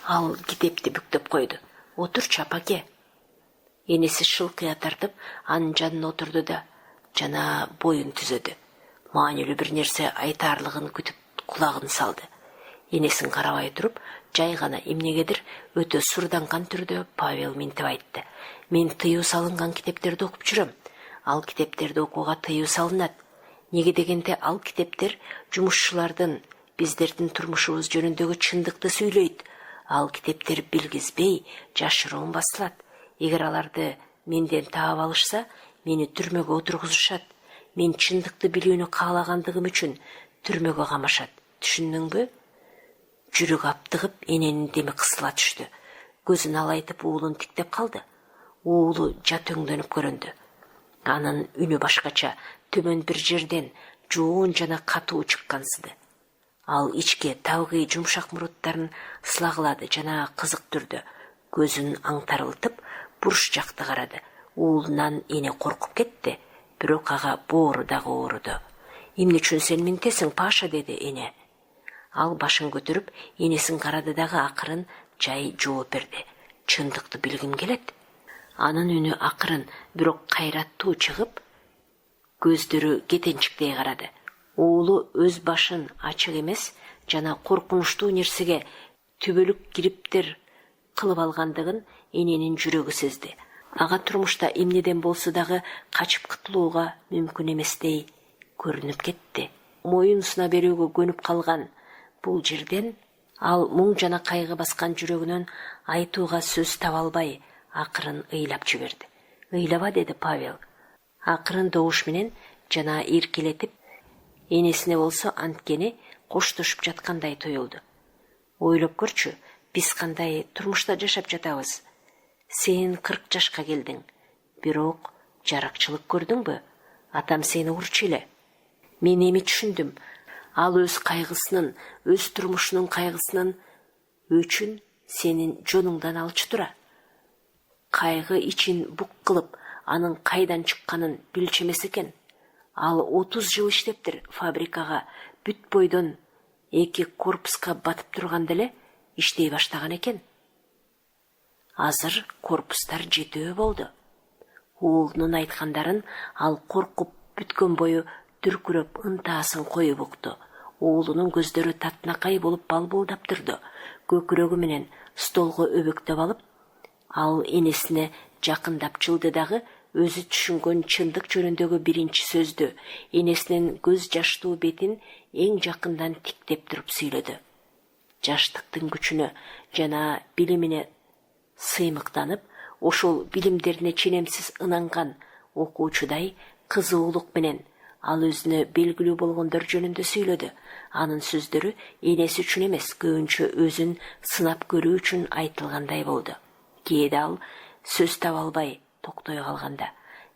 [SPEAKER 1] Ал китепти бүктөп койду. Отурчу, апаке. Энеси шылкыя тартып, анын жанына отурду да жана боюн түзөдү. Маанилүү бир нерсе айтаарлыгын күтүп кулагын салды. Энесин карабай туруп, жай гана эмнегедир өтө сурданган түрдө Павел минтип айтты. Мен тыюу салынган китептерди окуп жүрөм. ал китептерди окууга тыюу салынат. Неге дегенде ал китептер жумушчулардын, биздердин турмушубуз жөнүндөгү чындыкты сүйлөйт. Ал китептер билгизбей, жашыруун басылат. Эгер аларды менден таап алышса, мени түрмөгө отургузушат. Мен чындыкты билүүнү каалагандыгым үчүн түрмөгө камашат. Түшүндүңбү? Жүрөк аптыгып, эненин деми кысыла түштү. Көзүн алайтып уулун тиктеп калды. Уулу жат өңдөнүп көрүндү. Анын үнү башкача, төмөн бир жерден жоон жана катуу чыккансыды. Ал ичке табигый жумшак муруттарын сылагылады жана кызык түрдө көзүн аңтарылтып буруш жакты карады. Уулунан эне коркуп кетти, бирок ага боору дагы ооруду. Эмне үчүн сен минтесиң, Паша, деди эне. Ал башын көтөрүп, энесин карады дагы акырын жай жооп берди. Чындыкты билгим келет. Анын үнү акырын, бирок кайраттуу чыгып, көздөрү кетенчиктей карады. Уулу өз башын ачык эмес жана коркунучтуу нерсеге түбөлүк кириптер кылып алгандыгын эненин жүрөгү сезди. Ага турмушта эмнеден болсо дагы качып кутулууга мүмкүн эместей көрүнүп кетти. Моюн суна берүүгө көнүп калган бул жерден ал муң жана кайгы баскан жүрөгүнөн айтууга сөз таба албай, акырын ыйлап жиберди. Ыйлаба, деди Павел. Акырын добуш менен жана эркелетип, энесине болсо анткени коштошуп жаткандай туюлду. Ойлоп көрчү, биз кандай турмушта жашап жатабыз. Сен 40 жашка келдиң, бирок жаракчылык көрдүңбү? Атам сени урчу эле. Мен эми түшүндүм. Ал өз кайгысынын, өз турмушунун кайгысынын өчүн сенин жонуңдан алчу тура. Кайгы ичин бук кылып, анын кайдан чыкканын билчү эмес экен. Ал 30 жыл иштептир фабрикага, бүт бойдон 2 корпуска батып турганда эле иштей баштаган экен. Азыр корпустар 7 болду. Уулунун айткандарын ал коркуп бүткөн бою дүркүрөп ынтаасын коюп укту. Уулунун көздөрү татынакай болуп балбылдап турду. Көкүрөгү менен столго өбөктөп алып, ал энесине жакындап жылды дагы өзү түшүнгөн чындык жөнүндөгү биринчи сөздү энесинин көз жаштуу бетин эң жакындан тиктеп туруп сүйлөдү. Жаштыктын күчүнө жана билимине сыймыктанып, ошол билимдерине ченемсиз ынанган окуучудай кызуулук менен ал өзүнө белгилүү болгондор жөнүндө сүйлөдү. Анын сөздөрү энеси үчүн эмес, көбүнчө өзүн сынап көрүү үчүн айтылгандай болду. Кээде ал сөз таба албай токтой калганда,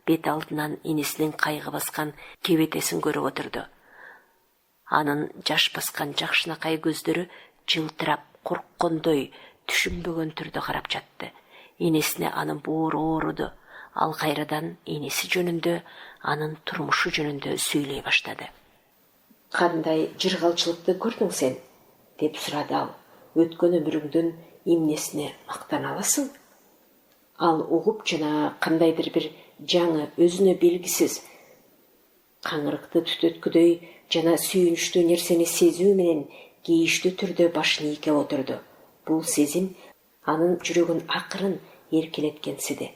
[SPEAKER 1] бет алдынан энесинин кайгы баскан кебетесин көрүп отурду. Анын жаш баскан жакшынакай көздөрү жылтырап, корккондой, түшүнбөгөн түрдө карап жатты. Энесине анын боору ооруду. Ал кайрадан энеси жөнүндө, анын турмушу жөнүндө сүйлөй баштады. Кандай жыргалчылыкты көрдүң сен? Деп сурады ал. Өткөн өмүрүңдүн эмнесине мактана аласың? Ал угуп жана кандайдыр бир жаңы, өзүнө белгисиз каңырыкты түтөткүдөй жана сүйүнүчтүү нерсени сезүү менен кейиштүү түрдө башын ийкеп отурду. Бул сезим анын жүрөгүн акырын эркелеткенсиди.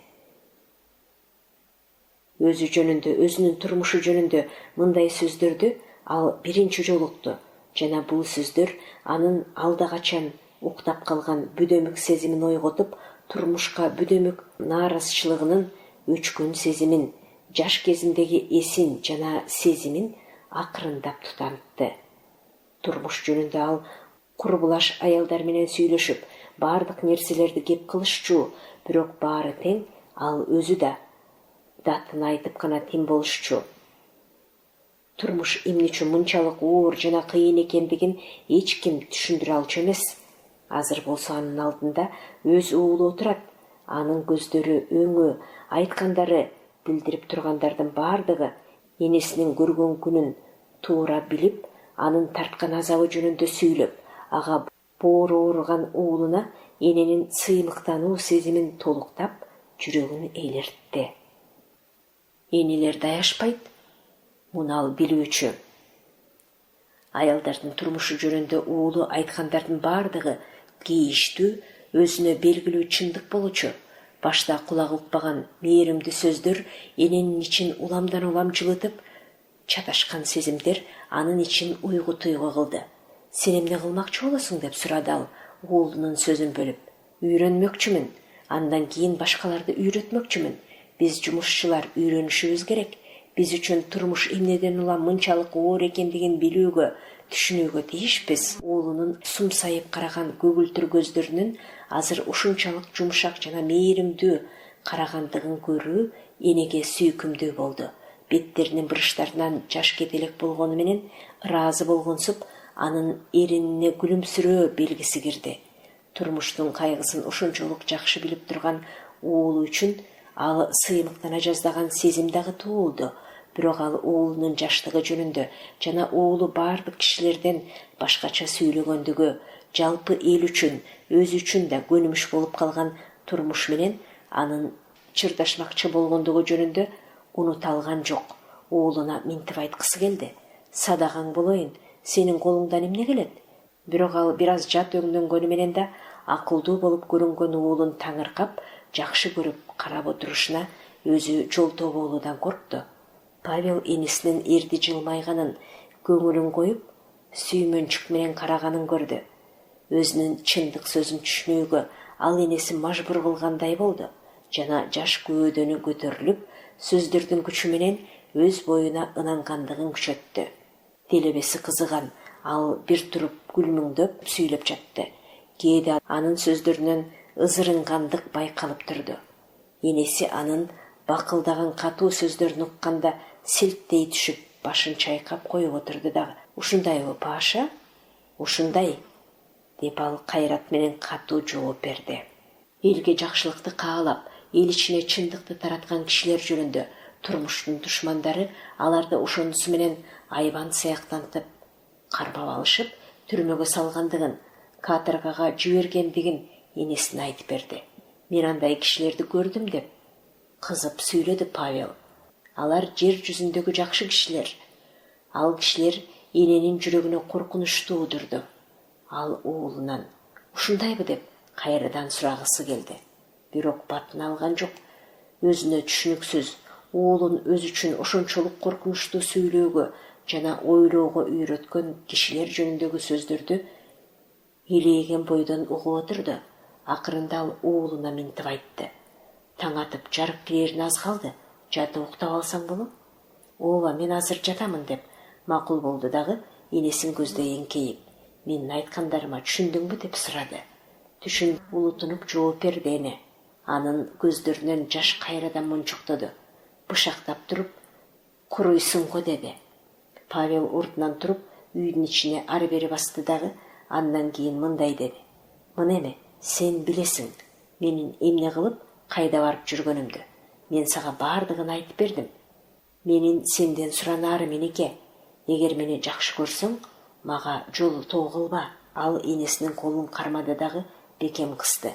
[SPEAKER 1] Өзү жөнүндө, өзүнүн турмушу жөнүндө мындай сөздөрдү ал биринчи жолу укту жана бул сөздөр анын алда качан уктап калган бүдөмүк сезимин ойготуп, турмушка бүдөмүк нааразычылыгынын өчкөн сезимин, жаш кезиндеги эсин жана сезимин акырындап тутантты. Турмуш жөнүндө ал курбулаш аялдар менен сүйлөшүп, бардык нерселерди кеп кылышчу, бирок баары тең, ал өзү да датын айтып гана тим болушчу. Турмуш эмне үчүн мынчалык оор жана кыйын экендигин эч ким түшүндүрө алчу эмес. Азыр болсо анын алдында өз уулу отурат. Анын көздөрү, өңү, айткандары билдирип тургандардын бардыгы энесинин көргөн күнүн туура билип, анын тарткан азабы жөнүндө сүйлөп, ага боору ооруган уулуна эненин сыймыктануу сезимин толуктап, жүрөгүн эйлертти. Энелер даяшпайт, муну ал билүүчү. Аялдардын турмушу жөнүндө уулу айткандардын бардыгы кейиштүү, өзүнө белгилүү чындык болчу. Башта кулак укпаган мээримдүү сөздөр эненин ичин уламдан улам жылытып, чаташкан сезимдер анын ичин уйгу туйгу кылды. Сен эмне кылмакчы болосуң деп сурады ал, уулунун сөзүн бөлүп. Үйрөнмөкчүмүн, андан кийин башкаларды үйрөтмөкчүмүн. Биз жумушчулар үйрөнүшүбүз керек. Биз үчүн турмуш эмнеден улам мынчалык оор экендигин билүүгө, түшүнүүгө тийишпиз. Уулунун сумсайып караган көгүлтүр көздөрүнүн азыр ушунчалык жумшак жана мээримдүү карагандыгын көрүү энеге сүйкүмдүү болду. Беттеринин бырыштарынан жаш кете элек болгону менен ыраазы болгонсуп, анын эринине күлүмсүрөө белгиси кирди. Турмуштун кайгысын ушунчолук жакшы билип турган уулу үчүн ал сыймыктана жаздаган сезим дагы туулду. Бирок ал уулунун жаштыгы жөнүндө жана уулу бардык кишилерден башкача сүйлөгөндүгү, жалпы эл үчүн, өзү үчүн да көнүмүш болуп калган турмуш менен анын чырдашмакчы болгондугу жөнүндө унута алган жок. Уулуна минтип айткысы келди. Садагың болоюн, сенин колуңдан эмне келет? Бирок ал бир аз жат өңдөнгөнү менен да акылдуу болуп көрүнгөн уулун таңыркап, жакшы көрүп карап отурушуна өзү жолтоо болуудан коркту. Павел энесинин эрди жылмайганын, көңүлүн коюп, сүймөнчүк менен караганын көрдү. Өзүнүн чындык сөзүн түшүнүүгө ал энесин мажбур кылгандай болду жана жаш көөдөнү көтөрүлүп, сөздөрдүн күчү менен өз боюна ынангандыгын күчөттү. Делебеси кызыган, ал бир туруп күлмүңдөп сүйлөп жатты. Кээде анын сөздөрүнөн ызырынгандык байкалып турду. Энеси анын бакылдаган катуу сөздөрүн укканда селттей түшүп, башын чайкап коюп отурду дагы. Ушундайбы, Паша? Ушундай, деп ал кайрат менен катуу жооп берди. Элге жакшылыкты каалап, эл ичине чындыкты тараткан кишилер жөнүндө турмуштун душмандары аларды ошонусу менен айбан сыяктантып, кармап алышып, түрмөгө салгандыгын, каторгага жибергендигин энесине айтып берди. Мен андай кишилерди көрдүм деп кызып сүйлөдү Павел. Алар жер жүзүндөгү жакшы кишилер. Ал кишилер эненин жүрөгүнө коркунуч туудурду. Ал уулунан ушундайбы деп кайрадан сурагысы келди. Бирок батын алган жок. Өзүнө түшүнүксүз, уулун өзү үчүн ошончолук коркунучтуу сүйлөөгө жана ойлоого үйрөткөн кишилер жөнүндөгү сөздөрдү илээген бойдон угуп отурду. Акырында ал уулуна минтип айтты. Таң атып жарык кирээрине аз калды. Жатып уктап алсаң болот? Ооба, мен азыр жатамын деп макул болду дагы энесин көздөй эңкейип. Менин айткандарыма түшүндүңбү деп сурады. Түшүн, улутунуп жооп берди эне. Анын көздөрүнөн жаш кайрадан мунчуктоду. Бышактап туруп, куруйсуң го деди. Павел ордунан туруп, үйдүн ичине ары бери басты дагы, андан кийин мындай деди. Мына эме, сен билесиң, менин эмне кылып, кайда барып жүргөнүмдү. Мен сага бардыгын айтып бердим. Менин сенден суранаарым менеке. Эгер мени жакшы көрсөң, мага жолтоо кылба. Ал энесинин колун кармады дагы бекем кысты.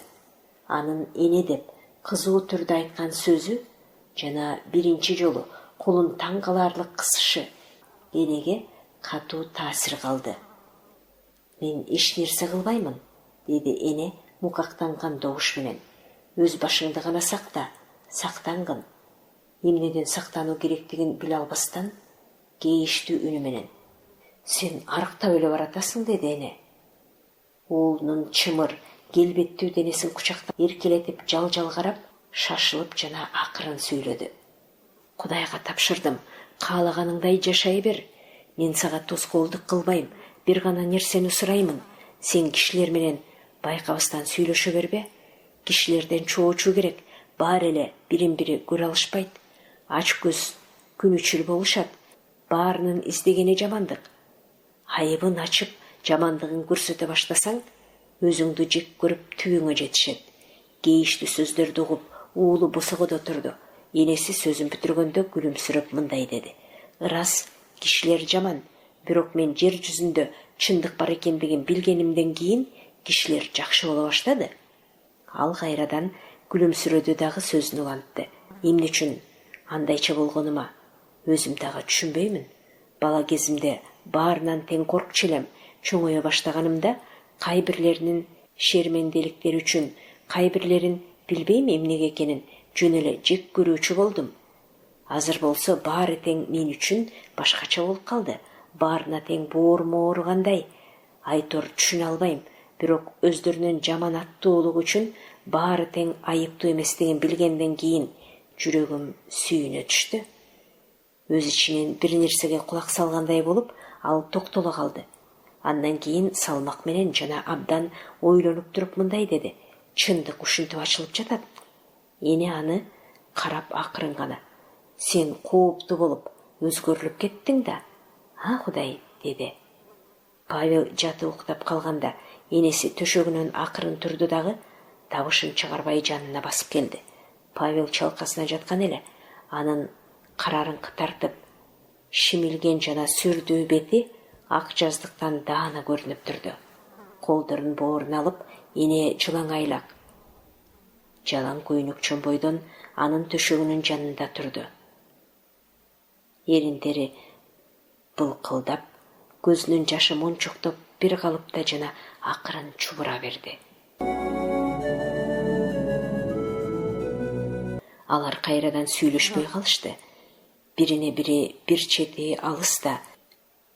[SPEAKER 1] Анын эне деп кызуу түрдө айткан сөзү жана биринчи жолу колун таң каларлык кысышы энеге катуу таасир калды. Мен эч нерсе кылбаймын, деди эне мукактанган добуш менен. Өз башыңды гана сакта, сактангын. Эмнеден сактануу керектигин биле албастан, кейиштүү үнү менен. Сен арыктап эле баратасың, деди эне. Уулунун чымыр, келбеттүү денесин кучактап, эркелетип жал-жал карап, шашылып жана акырын сүйлөдү. Кудайга тапшырдым, каалаганыңдай жашай бер. Мен сага тоскоолдук кылбайм, бир гана нерсени сураймын. Сен кишилер менен байкабастан сүйлөшө бербе. Кишилерден чоочу керек, баары эле бирин-бири көрө алышпайт. Ач көз күнүчүл болушат. Баарынын издегени жамандык. Айыбын ачып, жамандыгын көрсөтө баштасаң, өзүңдү жек көрүп түбүңө жетишет. Кейиштүү сөздөрдү угуп, уулу босогодо турду. Энеси сөзүн бүтүргөндө күлүмсүрөп мындай деди. Ырас, кишилер жаман, бирок мен жер жүзүндө чындык бар экендигин билгенимден кийин кишилер жакшы боло баштады. Ал кайрадан күлүмсүрөдү дагы сөзүн улантты. Эмне үчүн андайча болгонума өзүм дагы түшүнбөймүн. Бала кезимде баарынан тең коркчу элем. Чоңое баштаганымда кайбирлеринин шерменделиктери үчүн, кайбирлерин Билбейм эмнеге экенин, жөн эле жек көрүүчү болдум. Азыр болсо баары тең мен үчүн башкача болуп калды. Баарына тең боорум ооругандай. Айтор түшүнө албайм, бирок өздөрүнүн жаман аттуулугу үчүн баары тең айыптуу эместигин билгенден кийин жүрөгүм сүйүнө түштү. Өз ичинен бир нерсеге кулак салгандай болуп, ал токтоло калды. Андан кийин салмак менен жана абдан ойлонуп туруп мындай деди: чындык ушинтип ачылып жатат. Эне аны карап акырын гана: сен кооптуу болуп, өзгөрүлүп кеттиң да. А Кудай, деди. Павел жатып уктап калганда энеси төшөгүнөн акырын турду дагы, табышын чыгарбай жанына басып келди. Павел чалкасына жаткан эле. Анын карарыңкы тартып, шимилген жана сүрдүү бети ак жаздыктан даана көрүнүп турду. Колдорун бооруна алып, эне жылаңайлак жалаң көйнөк чомбойдон анын төшөгүнүн жанында турду. Эриндери былкылдап, көзүнүн жашы мончоктоп бир калыпта жана акырын чубура берди. Алар кайрадан сүйлөшпөй калышты. Бирине бири бир чети алыста,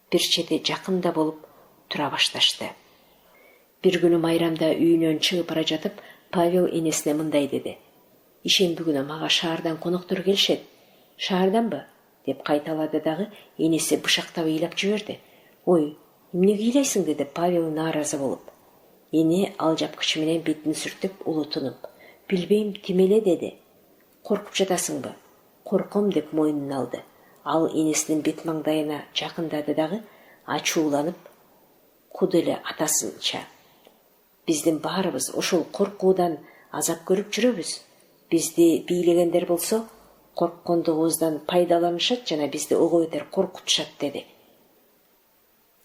[SPEAKER 1] бир чети жакында болуп тура башташты. Бир күнү майрамда үйүнөн чыгып бара жатып, Павел энесине мындай деди: ишемби күнү мага шаардан коноктор келишет. Шаарданбы? Деп кайталады дагы, энеси бышактап ыйлап жиберди. Ой, эмнеге ыйлайсың, деди Павел нааразы болуп. Эне алжапкычы менен бетин сүртүп, улутунуп: билбейм, тимеле, деди. Коркуп жатасыңбы? Корком, деп мойнун алды. Ал энесинин бет маңдайына жакындады дагы, ачууланып, куду эле атасынча: биздин баарыбыз ошол коркуудан азап көрүп жүрөбүз. Бизди бийлегендер болсо корккондугубуздан пайдаланышат жана бизди ого бетер коркутушат, деди.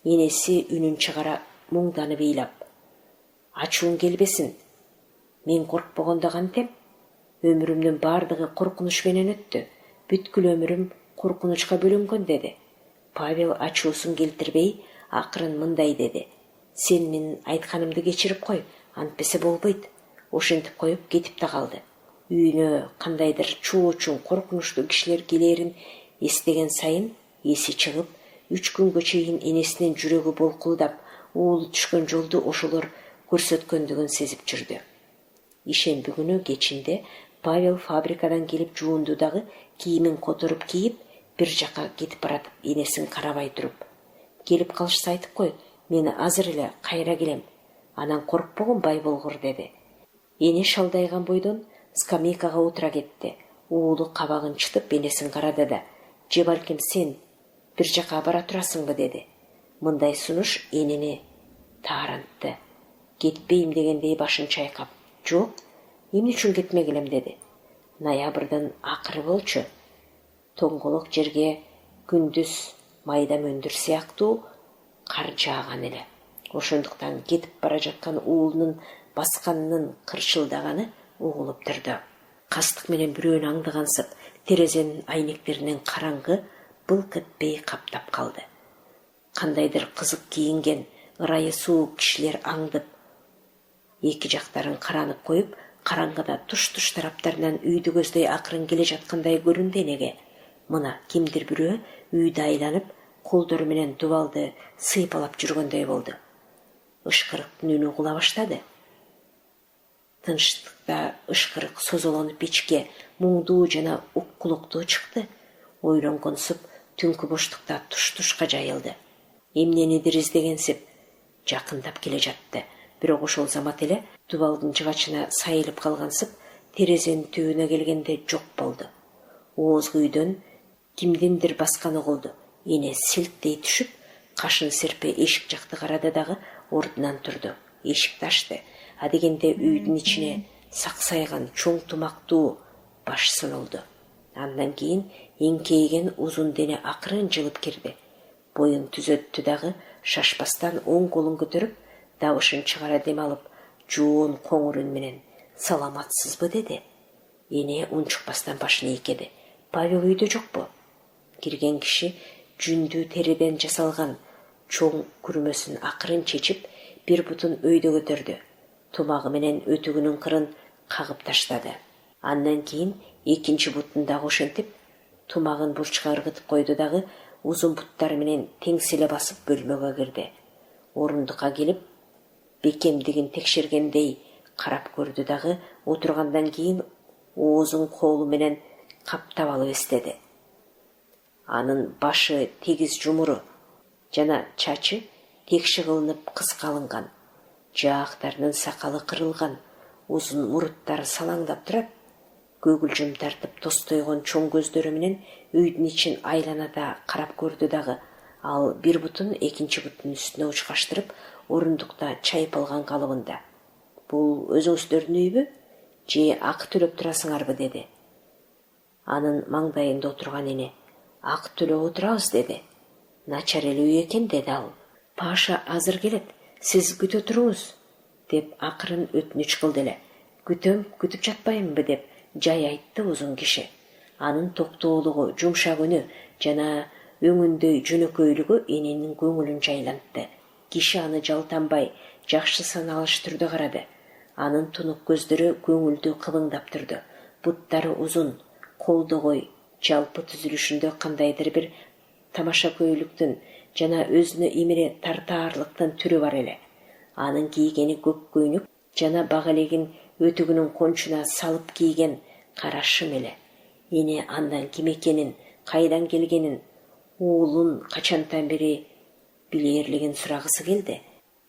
[SPEAKER 1] Энеси үнүн чыгара муңданып ыйлап: ачууң келбесин, мен коркпогондо кантем? Өмүрүмдүн бардыгы коркунуч менен өттү. Бүткүл өмүрүм коркунучка бөлөнгөн, деди. Павел ачуусун келтирбей акырын мындай деди: сен менин айтканымды кечирип кой, антпесе болбойт. Ошентип коюп кетип да калды. Үйүнө кандайдыр чоочун коркунучтуу кишилер келерин эстеген сайын эси чыгып, 3 күнгө чейин энесинин жүрөгү болкулдап, уулу түшкөн жолду ошолор көрсөткөндүгүн сезип жүрдү. Ишемби күнү кечинде Павел фабрикадан келип жуунду дагы, кийимин которуп кийип, бир жака кетип баратып, энесин карабай туруп: келип калышса айтып кой, мени азыр эле кайра келем. Анан коркпогон бай болгур, деди. Эне шалдайган бойдон скамейкага отура кетти. Уулу кабагын чытып энесин карады да: же балким сен бир жака бара турасыңбы, деди. Мындай сунуш энени таарантты. Кетпейм дегендей башын чайкап: жок, эмне үчүн кетмегилем, деди. Ноябрдын акыры болчу. Тоңголок жерге күндүз майда мөндүр сыяктуу кар жааган эле. Ошондуктан кетип бара жаткан уулунун басканынын кырчылдаганы угулуп турду. Кастык менен бирөөнү аңдыгансып, терезенин айнектеринен караңгы былк этпей каптап калды. Кандайдыр кызык кийинген, ырайы суук кишилер аңдып, эки жактарын каранып коюп, караңгыда туш-туш тараптарынан үйдү көздөй акырын келе жаткандай көрүндү энеге. Мына кимдир бирөө үйдү айланып, колдору менен дубалды сыйпалап жүргөндөй болду. Ышкырыктын үнү угула баштады. Тынчтыкта ышкырык созолонуп ичке, муңдуу жана уккулуктуу чыкты. Ойлонгонсуп, түнкү боштукта туш-тушка жайылды. Эмненидир издегенсип жакындап келе жатты. Бирок ошол замат эле дубалдын жыгачына сайылып калгансып, терезенин түбүнө келгенде жок болду. Ооз күйдөн кимдиндир басканы угулду. Эне силктей түшүп, кашын серпе эшик жакты карады дагы ордунан турду. Эшикти ачты. Адегенде үйдүн ичине саксайган чоң тумактуу баш сынулду. Андан кийин эңкейген узун дене акырын жылып кирди. Боюн түзөттү дагы, шашпастан оң колун көтөрүп, табышын чыгара дем алып, жоон коңур үн менен: саламатсызбы, деди. Эне унчукпастан башын ийкеди. Павел үйдө жокпу? Кирген киши жүндүү териден жасалган чоң күрмөсүн акырын чечип, бир бутун өйдө көтөрдү. Тумагы менен өтүгүнүн кырын кагып таштады. Андан кийин экинчи бутун дагы ошентип тумагын бурчка ыргытып койду дагы узун буттары менен теңселе басып бөлмөгө кирди. Орундукка келип бекемдигин текшергендей карап көрдү дагы отургандан кийин оозун колу менен каптап алып эстеди. Анын башы тегиз жумуру жана чачы текши кылынып кыскалынган, жаактарынын сакалы кырылган, узун муруттары салаңдап турат. Көгүлжүм тартып тостойгон чоң көздөрү менен үйдүн ичин айланата карап көрдү дагы ал бир бутун экинчи буттун үстүнө учкаштырып орундукта чайып алган калыбында. Бул өзүңүздөрдүн үйбү же акы төлөп турасыңарбы деди. Анын маңдайында отурган эне акы төлөп отурабыз деди. Начар эле үй экен деди ал. Паша азыр келет, сиз күтө туруңуз деп акырын өтүнүч кылды эле. Күтүп жатпаймынбы деп жай айтты узун киши. Анын токтоолугу, жумшак үнү жана өңүндөй жөнөкөйлүгү эненин көңүлүн жайлантты. Киши аны жалтанбай, жакшы саналыш түрдө карады. Анын тунук көздөрү көңүлдүү кыбыңдап турду. Буттары узун, колдогой, жалпы түзүлүшүндө кандайдыр бир тамашакөйлүктүн жана өзүнө имире тартаарлыктын түрү бар эле. Анын кийгени көк көйнүк жана бак элегин өтүгүнүн кончуна салып кийген кара шым эле. Эне андан ким экенин, кайдан келгенин, уулун качантан бери билээрлигин сурагысы келди.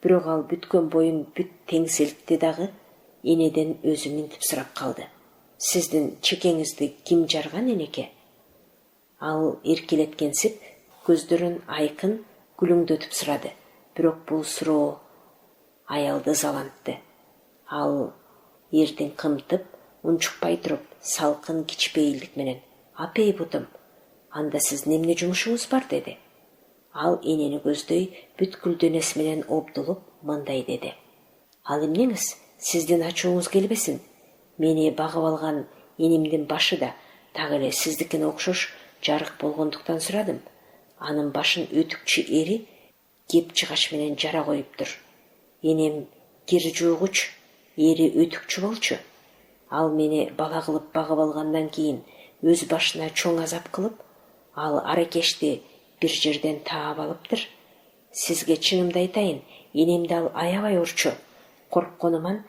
[SPEAKER 1] Бирок ал бүткөн боюн бүт теңселтти дагы энеден өзү минтип сурап калды. Сиздин чекеңизди ким жарган, энеке? Ал эркелеткенсип көздөрүн айкын күлүңдөтүп сурады. Бирок бул суроо аялды залантты. Ал эрдин кымтып, унчукпай туруп, салкын кичпейилдик менен: "Апей бутум, анда сиздин эмне жумушуңуз бар?" деди. Ал энени көздөй бүткүл денеси менен обдулуп мындай деди: "Ал эмнеңиз? Сиздин ачууңуз келбесин. Мени багып алган энимдин башы да так эле сиздикине окшош жарык болгондуктан сурадым. Анын башын өтүкчү эри кеп жыгач менен жара коюптур. Энем кир жуугуч, эри өтүкчү болчу. Ал мени бала кылып багып алгандан кийин өз башына чоң азап кылып, ал аракешти бир жерден таап алыптыр. Сизге чынымды айтайын, энемди ал аябай урчу. Коркконуман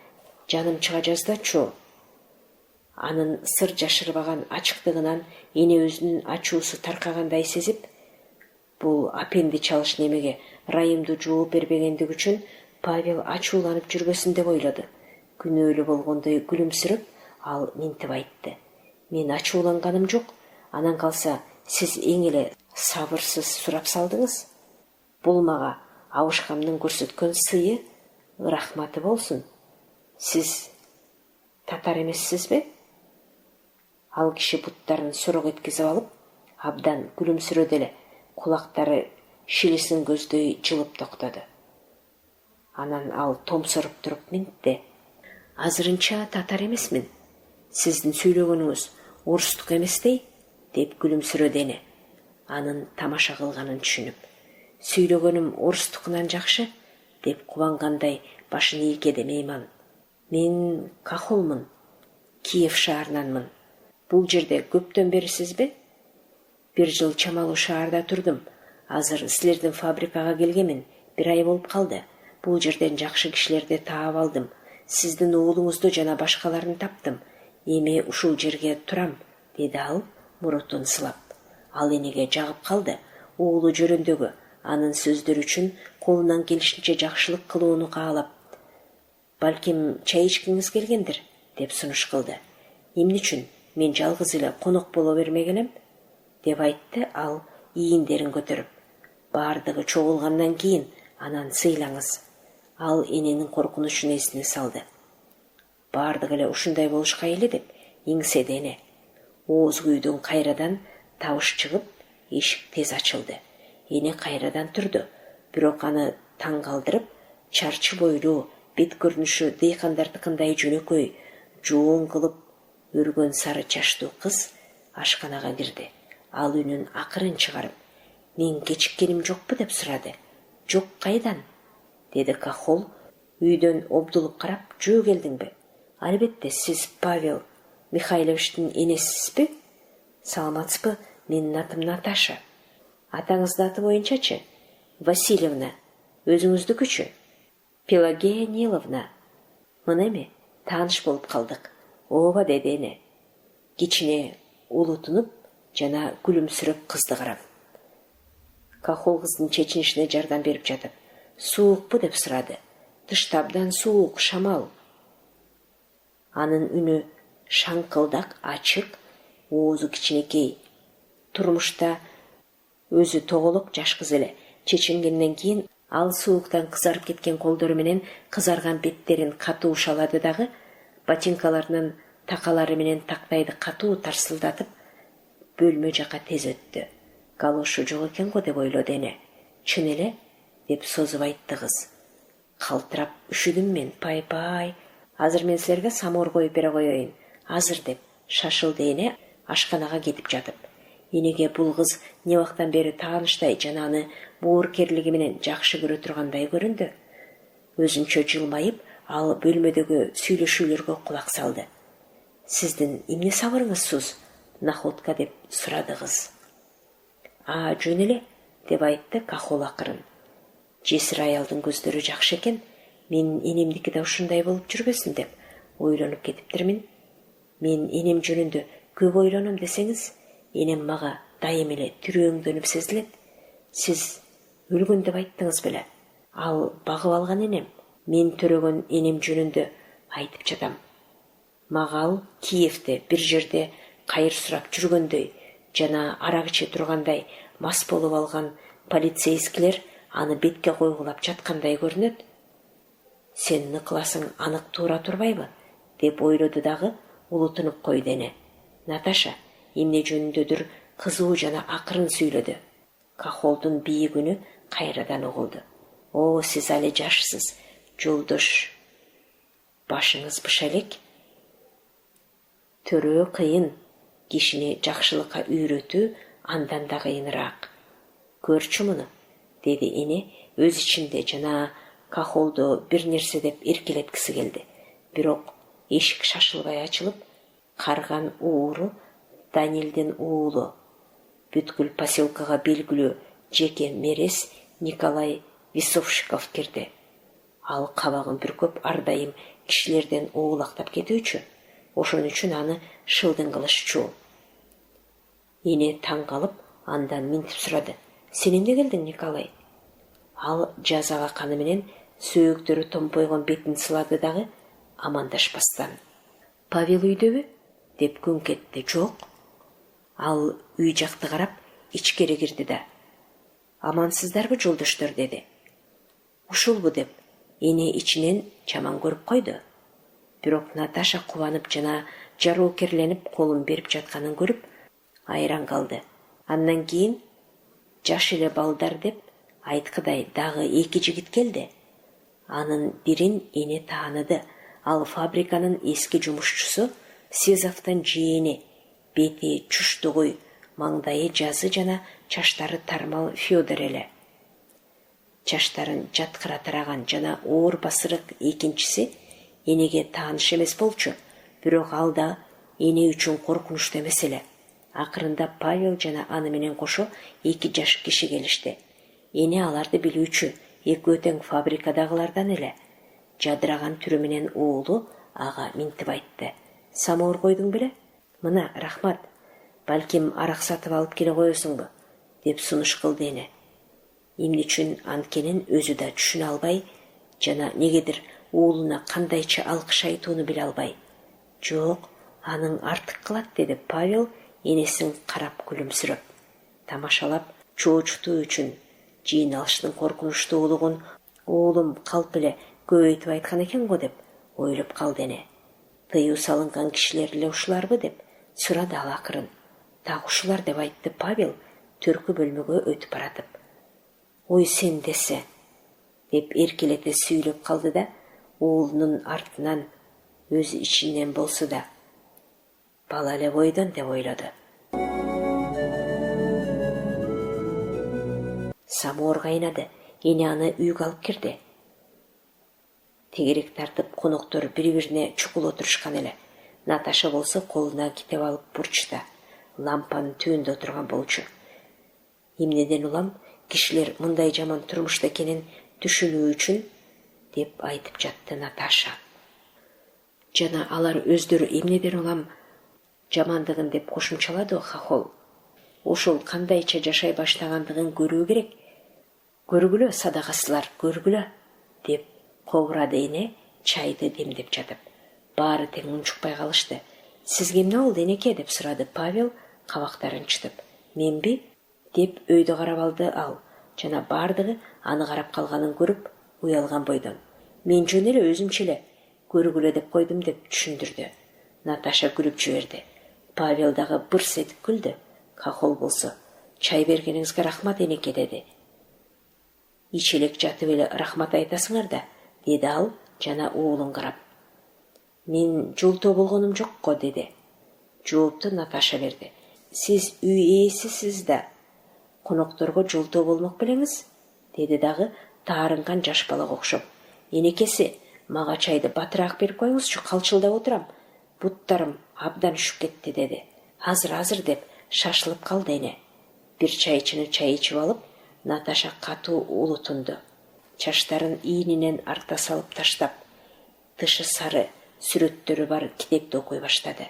[SPEAKER 1] жаным чыга жаздачу." Анын сыр жашырбаган ачыктыгынан эне өзүнүн ачуусу таркагандай сезип, бул апенди чалыш немеге ырайымдуу жооп бербегендиги үчүн Павел ачууланып жүрбөсүн деп ойлоду. Күнөөлүү болгондой күлүмсүрөп, ал минтип айтты: "Мен ачууланганым жок. Анан калса, сиз эң эле сабырсыз сурап салдыңыз. Бул мага абышкамдын көрсөткөн сыйы, ырахматы болсун. Сиз татар эмессизби?" Ал киши буттарын сурок эткизип алып, абдан күлүмсүрөдү эле, кулактары шилисин көздөй жылып токтоду. Анан ал томсоруп туруп минтти: "Азырынча татар эмесмин. Сиздин сүйлөгөнүңүз орустук эместей?" деп күлүмсүрөдү эне, анын тамаша кылганын түшүнүп. "Сүйлөгөнүм орустукунан жакшы" деп кубангандай башын ийкеди мейман. "Мен Кахолмун, Киев шаарынанмын. Бул жерде көптөн берисизби?" "Бир жыл чамалуу шаарда турдум. Азыр силердин фабрикага келгемин. 1 ай болуп калды. Бул жерден жакшы кишилерди таап алдым. Сиздин уулуңузду жана башкаларын таптым. Эми ушул жерге турам", деди ал мурутун сылап. Ал энеге жагып калды. Уулу жөрөндөгү, анын сөздөрү үчүн колунан келишинче жакшылык кылууну каалап: "Балким чай ичкиңиз келгендир" деп сунуш кылды. "Эмне үчүн? Мен жалгыз эле конок боло бермек элем" деп айтты ал ийиндерин көтөрүп. "Баардыгы чогулгандан кийин анан сыйлаңыз." Ал эненин коркунучун эсине салды. "Баардыгы эле ушундай болушка эле" деп эңседи эне. Ооз күйдөн кайрадан табыш чыгып, эшик тез ачылды. Эне кайрадан турду. Бирок аны таң калтырып, чарчы бойлуу, бет көрүнүшү дыйкандардыкындай жөнөкөй, жоон кылып өргөн сары чачтуу кыз ашканага кирди. Ал үнүн акырын чыгарып: "Мен кечиккеним жокпу?" деп сурады. "Жок, кайдан?" деди Кахол үйдөн обдулуп карап. "Жөө келдиңби?" Албетте, сиз Павел Михайловичтин энесисизби? Саламатсызбы? Менин атым Наташа. Атаңыздын аты боюнчачы? Васильевна. Өзүңүздүкүчү? Пелагея Ниловна. Мына эми тааныш болуп калдык. Ооба, деди эне. Кичине улутунуп жана күлүмсүрөп кызды карап. Кахол кыздын чечинишине жардам берип жатып, суукпу деп сурады. Тышта абдан суук, шамал. Анын үнү шаңкылдак, ачык, оозу кичинекей. Турмушта өзү тоголок жаш кыз эле. Чечингенден кийин ал сууктан кызарып кеткен колдору менен кызарган беттерин катуу шалады дагы, ботинкаларынын такалары менен тактайды катуу тарсылдатып, бөлмө жака тез өттү. Галошу жок экен го деп ойлоду эне. Чын эле, деп созуп айтты кыз. Калтырап үшүдүм мен, пай. Азыр мен силерге самоор коюп бере коеюн. Азыр, деп шашылды эне ашканага кетип жатып. Энеге бул кыз не вактан бери тааныштай жана аны боорукерлиги менен жакшы көрө тургандай көрүндү. Өзүнчө жылмайып, ал бөлмөдөгү сүйлөшүүлөргө кулак салды. Сиздин эмне сабырыңыз суз, находка, деп сурады кыз. Жөн эле, деп айтты Кахол акырын. Жесир аялдын көздөрү жакшы экен, менин энемдики да ушундай болуп жүрбөсүн деп ойлонуп кетиптирмин. Мен энем жөнүндө көп ойлоном десеңиз, энем мага дайым эле тирөөңдөнүп сезилет. Сиз өлгөн деп айттыңыз беле? Ал багып алган энем. Мен төрөгөн энем жөнүндө айтып жатам. Мага ал Киевде бир жерде кайыр сурап жүргөндөй жана арак иче тургандай мас болуп алган полицейскилер аны бетке койгулап жаткандай көрүнөт. Сен ныкыласың анык туура турбайбы? Деп ойлоду дагы улутунуп койду эне. Наташа эмне жөнүндөдүр кызуу жана акырын сүйлөдү. Кахолдун бийик үнү кайрадан угулду. О, сиз али жашсыз, жолдош. Башыңыз быша элек. Төрөө кыйын, кишини жакшылыкка үйрөтүү андан да кыйыныраак. Көрчү муну, деди эне өз ичинде жана Кахолду бир нерсе деп эркелеткиси келди. Бирок эшик шашылбай ачылып, карган ууру Данилдин уулу, бүткүл поселкага белгилүү жеке мерес Николай Весовщиков кирди. Ал кабагын бүркөп ардайым кишилерден уулактап кетүүчү. Ошон үчүн аны шылдың кылышчу. Эне таң калып, андан минтип сурады. Сен эмне келдиң, Николай? Ал жаз алаканы менен сөөктөрү томпойгон бетин сылады дагы амандашпастан. Павел үйдөбү? Деп күңк этти. Жок. Ал үй жакты карап ичкери кирди да. Амансыздарбы, жолдоштор, деди. Ушулбу, деп эне ичинен жаман көрүп койду. Бирок Наташа кубанып жана жароокерленип колун берип жатканын көрүп айран калды. Андан кийин жаш эле балдар деп айткыдай дагы эки жигит келди. Анын бирин эне тааныды. Ал фабриканын эски жумушчусу Сезовдун жээни, бети чуштугуй, маңдайы жазы жана чаштары тармал Федор эле. Чаштарын жаткыра тараган жана оор басырык экинчиси энеге тааныш эмес болчу, бирок ал да эне үчүн коркунучтуу эмес эле. Акырында Павел жана аны менен кошо эки жаш киши келишти. Эне аларды билүүчү, экөө тең фабрикадагылардан эле. Жадыраган түрү менен уулу ага минтип айтты. Самоор койдуң беле? Мына, рахмат. Балким арак сатып алып келе коесуңбу? Деп сунуш кылды эне. Эмне үчүн анткенин өзү да түшүнө албай жана негедир уулуна кандайча алкыш айтууну биле албай. Жок, анын артык кылат, деди Павел энесин карап күлүмсүрөп. Тамашалап чоочутуу үчүн жийин алыштын коркунучтуулугун уулум калп эле көбөйтүп айткан экен го деп ойлоп калды эне. Тыюу салынган кишилер эле ушуларбы, деп сурады ал акырын. Так ушулар, деп айтты Павел төркү бөлмөгө өтүп баратып. Ой, сен десе, деп эркелете сүйлөп калды да уулунун артынан өз ичинен болсо да бала эле бойдон, деп ойлоду. Самоор кайнады. Эне аны үйгө алып кирди. Тегерек тартып коноктор бири-бирине чукул отурушкан эле. Наташа болсо колуна китеп алып бурчта лампанын түбүндө отурган болчу. Эмнеден улам кишилер мындай жаман турмушта экенин түшүнүү үчүн деп айтып жатты Наташа. Жана алар өздөрү эмнеден улам жамандыгын деп кошумчалады Хохол. Ошол кандайча жашай баштагандыгын көрүү керек. Көргүлө, садагасылар, көргүлө, деп кобурады эне чайды демдеп жатып. Баары тең унчукпай калышты. Сизге эмне болду, энеке, деп сурады Павел кабактарын чытып. Менби? Деп өйдө карап алды ал. Жана бардыгы аны карап калганын көрүп уялган бойдон. Мен жөн эле өзүмчө эле көргүлө деп койдум деп түшүндүрдү. Наташа күлүп жиберди. Павел дагы бырс этип күлдү. Хохол болсо, чай бергениңизге рахмат, энеке, деди. Ич элек жатып эле рахмат айтасыңар да, деди ал жана уулун карап. Мен жолтоо болгонум жокко, деди. Жоопту Наташа берди. Сиз үй ээсисиз да конокторго жолтоо болмок белеңиз, деди дагы таарынган жаш балага окшоп. Энекеси, мага чайды батыраак берип коюңузчу, калчылдап отурам. Буттарым абдан үшүп кетти, деди. Азыр деп шашылып калды эне. Бир чайчыны чай ичип алып, Наташа катуу улутунду. Чаштарын ийининен арта салып таштап, тышы сары сүрөттөрү бар китепти окуй баштады.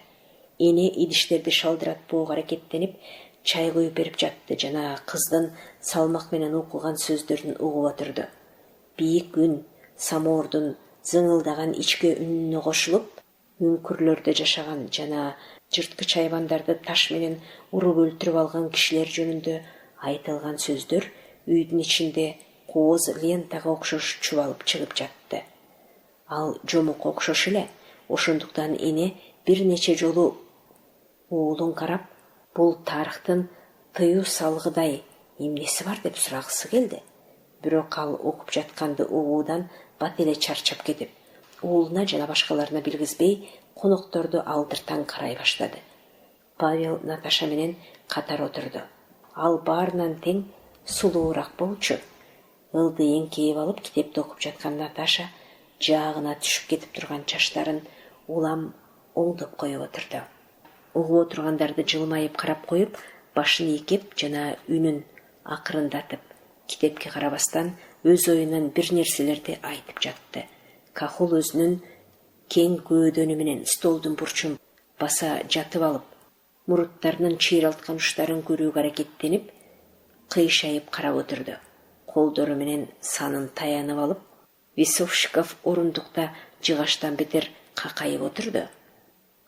[SPEAKER 1] Эне идиштерди шалдыратпоого аракеттенип, чай куюп берип жатты жана кыздын салмак менен окуган сөздөрүн угуп отурду. Бийик үн самоордун зыңылдаган ичке үнүнө кошулуп, үңкүрлөрдө жашаган жана жырткыч айбандарды таш менен уруп өлтүрүп алган кишилер жөнүндө айтылган сөздөр үйдүн ичинде кооз лентага окшош чубалып чыгып жатты. Ал жомок окшош эле, ошондуктан эне бир нече жолу уулун карап, бул тарыхтын тыюу салгыдай эмнеси бар деп сурагысы келди. Бирок ал окуп жатканды угуудан бат эле чарчап кетип, уулуна жана башкаларына билгизбей конокторду алдыртан карай баштады. Павел Наташа менен катар отурду. Ал баарынан тең сулуураак болчу. Ылдыйын кийип алып китепти окуп жаткан Наташа жаагына түшүп кетип турган чаштарын улам оңдоп коюп отурду. Угуп отургандарды жылмайып карап коюп, башын ийкеп жана үнүн акырындатып, китепке карабастан өз оюнан бир нерселерди айтып жатты. Хохол өзүнүн кең көөдөнү менен столдун бурчун баса жатып алып, муруттарынын чыйралткан учларын көрүүгө аракеттенип, кыйшайып карап отурду. Колдору менен санын таянып алып, весовщиков орундукта жыгаштан бетер какайып отурду.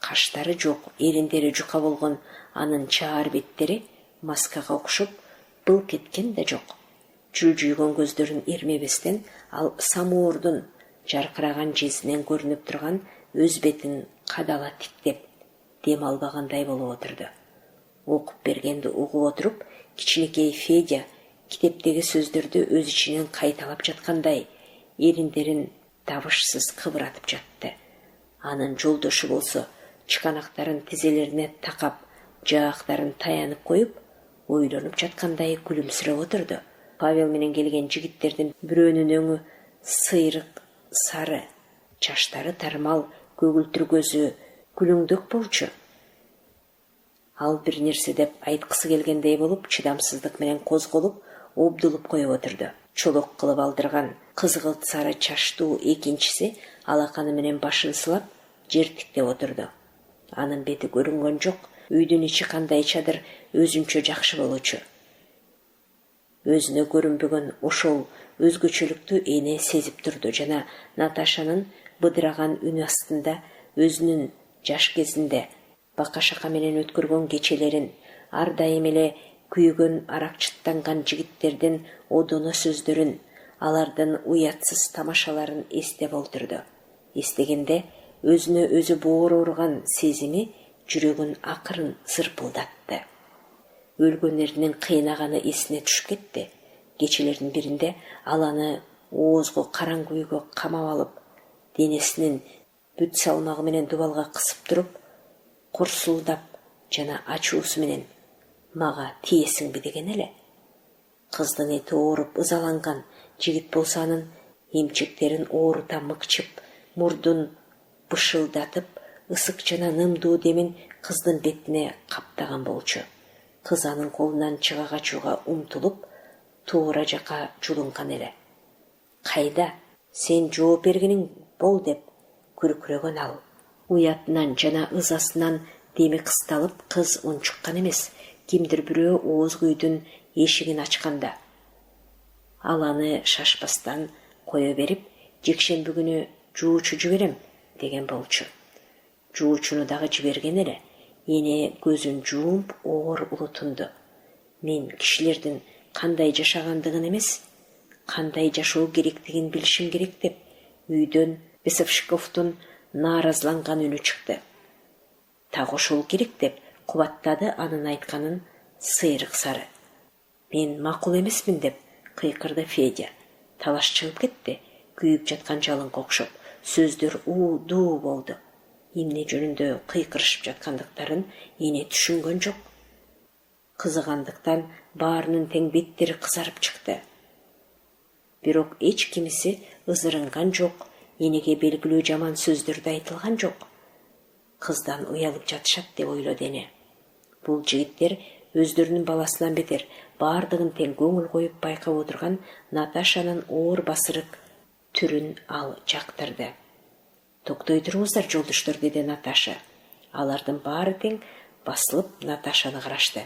[SPEAKER 1] Каштары жок, эриндери жука болгон анын чаар беттери маскага окшоп былк эткен да жок. Жүлжүйгөн көздөрүн эрмебестен ал самоордун жаркыраган жезинен көрүнүп турган өз бетин кадала тиктеп, дем албагандай болуп отурду. Окуп бергенди угуп отуруп, кичинекей Федя китептеги сөздөрдү өз ичинен кайталап жаткандай, эриндерин табышсыз кыбыратып жатты. Анын жолдошу болсо чыканактарын тизелерине такап, жаактарын таянып коюп, ойлонуп жаткандай күлүмсүрөп отурду. Павел менен келген жигиттердин бирөөнүн өңү сыйрык сары, чаштары тармал, көгүлтүр көзү күлүңдөк болчу. Ал бир нерсе деп айткысы келгендей болуп, чыдамсыздык менен козголуп, обдулуп коюп отурду. Чолок кылып алдырган кызгылт сары чаштуу экинчиси алаканы менен башын сылап, жертиктеп отурду. Анын бети көрүнгөн жок, үйдүн ичи кандайчадыр өзүнчө жакшы болчу. Өзүнө көрүнбөгөн ошол өзгөчөлүктү эне сезип турду жана Наташанын быдыраган үнү астында өзүнүн жаш кезинде бака-шака менен өткөргөн кечелерин, ар дайым эле күйгөн аракчыттанган жигиттердин одоно сөздөрүн, алардын уятсыз тамашаларын эстеп олтурду. Эстегенде өзүнө өзү боор урган сезими жүрөгүн акырын сырпылдатты. Өлгөнлөрүнүн кыйнаганы эсине түшүп кетти. Кечелердин биринде ал аны оозго караңгы үйгө камап алып, денесинин бүт салмагы менен дубалга кысып туруп, курсулдап жана ачуусу менен мага тиесиңби деген эле. Кыздын эти ооруп ызаланган, жигит болсо анын Эмчектерин оорута мыкчып, мурдун бышылдатып, ысык жана нымдуу демин кыздын бетине каптаган болчу. Кыз анын колунан чыга качууга умтулуп, туура жака жулунган эле. Кайда? Сен жооп бергениң бол деп күркүрөгөн ал. Уятынан жана ызасынан деми кысталып, кыз унчуккан эмес. Кимдир бирөө ооз күйдүн эшигин ачканда. Ал аны шашпастан кое берип, жекшемби күнү жуучу жиберем деген болчу. Жуучуну дагы жиберген эле. Эне көзүн жуумп оор улутунду. Мен кишилердин кандай жашагандыгын эмес, кандай жашоо керектигин билишим керек деп үйдөн Бесовщиковдун нааразыланган үнү чыкты. Так ошол керек деп кубаттады анын айтканын сыйрык сары. Мен макул эмесмин деп кыйкырды Федя. Талаш чыгып кетти. Күйүп жаткан жалынга окшоп сөздөр уу-дуу болду. Эмне жөнүндө кыйкырышып жаткандыктарын эне түшүнгөн жок. Кызыгандыктан баарынын тең беттери кызарып чыкты. Бирок эч кимиси ызырынган жок, энеге белгилүү жаман сөздөр да айтылган жок. Кыздан уялып жатышат деп ойлоду эне. Бул жигиттер өздөрүнүн баласынан бетер баардыгын тең көңүл коюп байкап отурган Наташанын оор басырык түрүн ал жактырды. Токтой туруңуздар, жолдоштор, деди Наташа. Алардын баары тең басылып Наташаны карашты.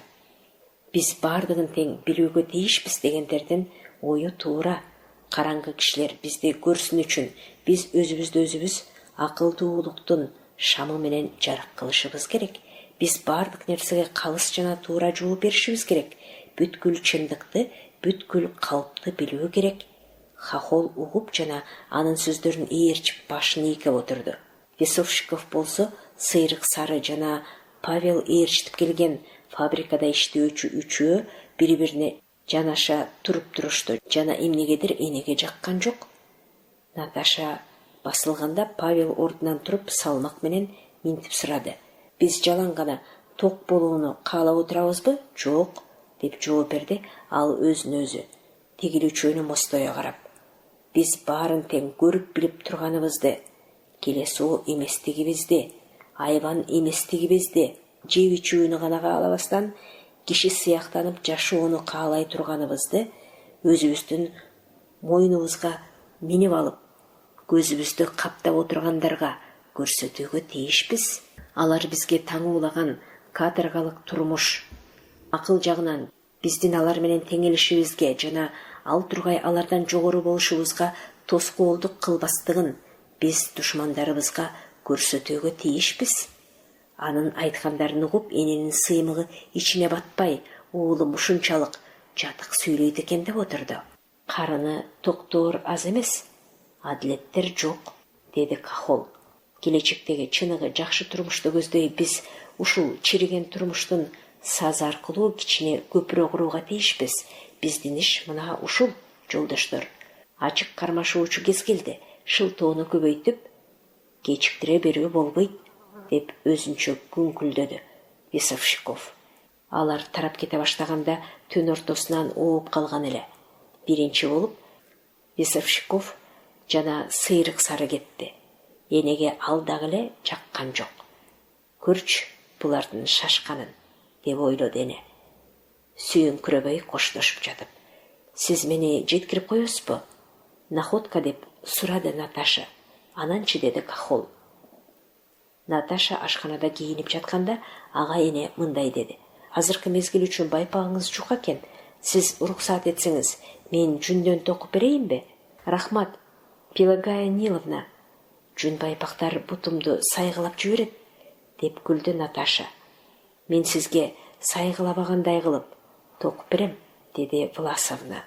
[SPEAKER 1] Биз баардыгын тең билүүгө тийишпиз дегендердин ою туура. Караңгы кишилер бизди көрсүн үчүн биз өзүбүз акылдуулуктун шамы менен жарык кылышыбыз керек. Биз баардык нерсеге калыс жана туура жооп беришибиз керек. Бүткүл чындыкты, бүткүл калпты билүү керек. Хохол угуп жана анын сөздөрүн ээрчип башын ийкеп отурду. Бесовщиков болсо сыйрык сары жана Павел ээрчитип келген фабрикада иштөөчү үчөө бири-бирине жанаша туруп турушту жана эмнегедир энеге жаккан жок. Наташа басылганда Павел ордунан туруп салмак менен минтип сурады. Биз жалаң гана ток болууну каалап отурабызбы? Жок, деп жооп берди ал өзүнө өзү. Тегил үчөөнү мостое карап. Биз баарын тең көрүп билип турганыбызды, келесоо эместигибизди, айбан эместигибизди, жеп ичүүнү гана каалабастан киши сыяктанып жашоону каалай турганыбызды өзүбүздүн мойнубузга минип алып, көзүбүздү каптап отургандарга көрсөтүүгө тийишпиз. Алар бизге таңуулаган каторгалык турмуш, акыл жагынан биздин алар менен теңелишибизге жана ал тургай алардан жогору болушубузга тоскоолдук кылбастыгын биз душмандарыбызга көрсөтүүгө тийишпиз. Анын айткандарын угуп, эненин сыймыгы ичине батпай, уулум ушунчалык жатык сүйлөйт экен деп отурду. Карыны токтоор аз эмес, адилеттер жок, деди Хохол. Келечектеги чыныгы жакшы турмушту көздөй биз ушул чириген турмуштун сазы аркылуу кичине көпүрө курууга тийишпиз. Биздин иш мына ушул, жолдоштор. Ачык кармашуучу кез келди. Шылтоону көбөйтүп, кечиктире берүү болбойт, деп өзүнчө күңкүлдөдү Бесовщиков. Алар тарап кете баштаганда түн ортосунан ооп калган эле. Биринчи болуп Бесовщиков жана сыйрык сары кетти. Энеге ал дагы эле жаккан жок. Көрчү булардын шашканын, деп ойлоду эне. Сүйүңкүрөбөй коштошуп жатып. Сиз мени жеткирип коесузбу? Находка, деп сурады Наташа. Ананчы, деди Хохол. Наташа ашканада кийинип жатканда ага эне мындай деди. Азыркы мезгил үчүн байпагыңыз жук экен. Сиз уруксаат этсеңиз, мен жүндөн токуп берейинби? Рахмат, Пелагая Ниловна. Жүн байпактар бутумду сайгылап жиберет, деп күлдү Наташа. Мен сизге сайгылабагандай кылып токуп берем, деди Власовна.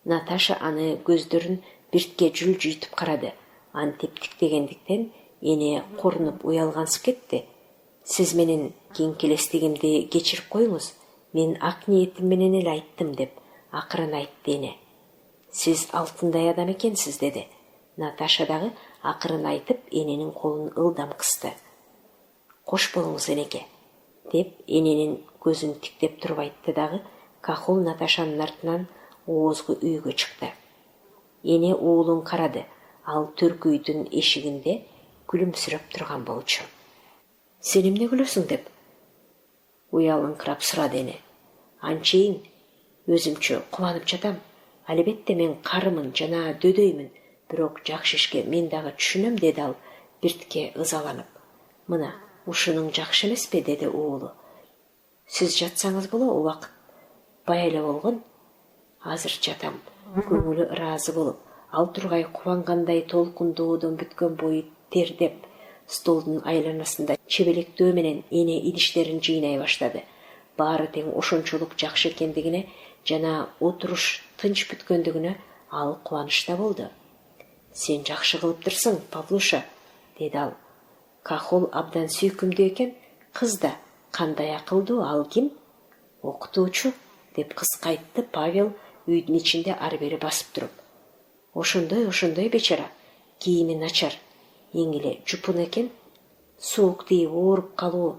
[SPEAKER 1] Наташа аны көздөрүн биртке жүлжүйтүп карады. Антип тиктегендиктен эне корунуп уялгансып кетти. Сиз менин кеңкелестигимди кечирип коюңуз. Мен ак ниетим менен эле айттым, деп акырын айтты эне. Сиз алтындай адам экенсиз, деди. Наташа дагы акырын айтып эненин колун ылдам кысты. Кош болуңуз, энеке, деп эненин көзүн тиктеп туруп айтты дагы Хохол Наташанын артынан оозгу үйгө чыкты. Эне уулун карады. Ал төркүйдүн эшигинде күлүмсүрөп турган болчу. Сен эмне күлөсүң деп уялыңкырап сурады эне. Анчейин өзүмчө кубанып жатам. Албетте мен карымын жана дөдөймүн, бирок жакшы ишке мен дагы түшүнөм, деди ал биртке ызаланып. Мына, ушуның жакшы эмеспи, деди уулу. Сиз жатсаңыз боло, убакыт бай эле болгон. Азыр жатам, көңүлү ыраазы болуп, ал тургай кубангандай толкундоодон бүткөн бою тердеп, столдун айланасында чебелектөө менен эне идиштерин жыйнай баштады. Баары тең ошончолук жакшы экендигине жана отуруш тынч бүткөндүгүнө ал кубанычта болду. Сен жакшы кылыптырсың, Павлуша, деди ал. Кахол абдан сүйкүмдүү экен, кыз да кандай акылдуу, ал ким? Окутуучу, деп кыскайтты Павел үйдүн ичинде ары бери басып туруп. Ошондой бечара, кийими начар, эң эле жупун экен. Суук тийип ооруп калуу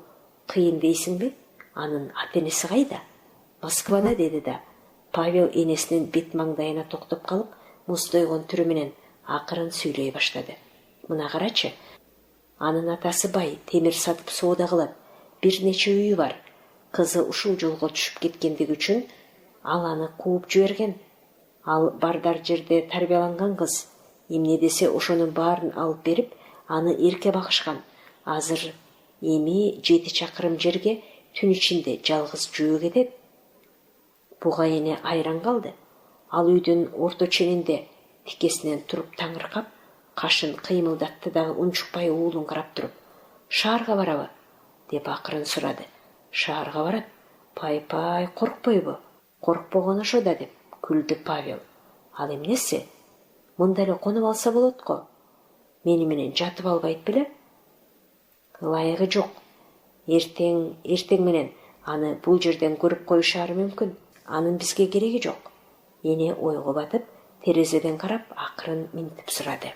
[SPEAKER 1] кыйын дейсиңби? Анын ата-энеси кайда? Москвада, деди да. Павел энесинин бет маңдайына токтоп калып, муздойгон түрү менен акырын сүйлөй баштады. Мына карачы, анын атасы бай, темир сатып соода кылат, бир нече үйү бар. Кызы ушул жолго түшүп кеткендиги үчүн ал аны кууп жиберген. Ал бардар жерде тарбияланган кыз. Эмне десе ошонун баарын алып берип, аны эрке багышкан. Азыр эми 7 чакырым жерге түн ичинде жалгыз жөө кетет. Буга эне айран калды. Ал үйдүн орто ченинде тикесинен туруп таңыркап, кашын кыймылдатты дагы унчукпай уулун карап туруп. Шаарга барабы? Деп акырын сурады. Шаарга барат. Пай, коркпойбу? Коркпогон ошо да, деп күлдү Павел. Ал эмнеси? Мында эле конуп алса болот го. Мени менен жатып албайт беле? Ылайыгы жок. Эртең менен аны бул жерден көрүп коюшары мүмкүн. Анын бизге кереги жок. Эне ойго батып, терезеден карап, акырын минтип сурады.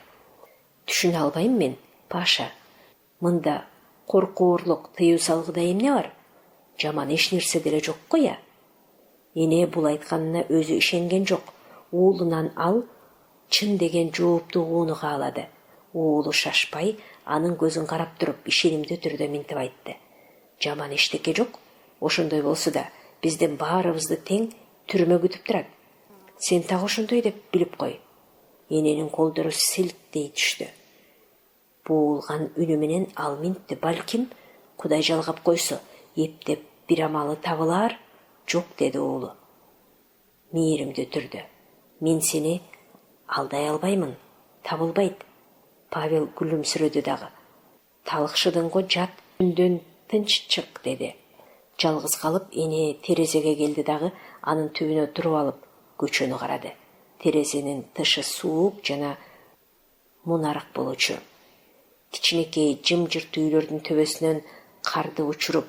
[SPEAKER 1] Түшүнө албайм мен, Паша. Мында коркоорлук, тыюу салгыда эмне бар? Жаман эч нерсе деле жок го я. Эне бул айтканына өзү ишенген жок. Уулунан ал чын деген жоопту ууну каалады. Уулу шашпай, анын көзүн карап туруп, ишенимдүү түрдө минтип айтты. Жаман эчтеке жок. Ошондой болсо да, биздин баарыбызды тең түрмө күтүп турат. Сен так ошондой деп билип кой. Эненин колдору селттей түштү. Буулган үнү менен ал минтти. Балким, Кудай жалгап койсо, эптеп бир амалы табылар. Жок, деди уулу мээримдүү түрдө. Мен сени алдай албаймын, табылбайт. Павел күлүмсүрөдү дагы. Талыкшыдың го, жат үндөн тынч чык, деди. Жалгыз калып, эне терезеге келди дагы, анын түбүнө туруп алып, көчөнү карады. Терезенин тышы суук жана мунарак болчу. Кичинекей жымжырт үйлөрдүн төбөсүнөн карды учуруп,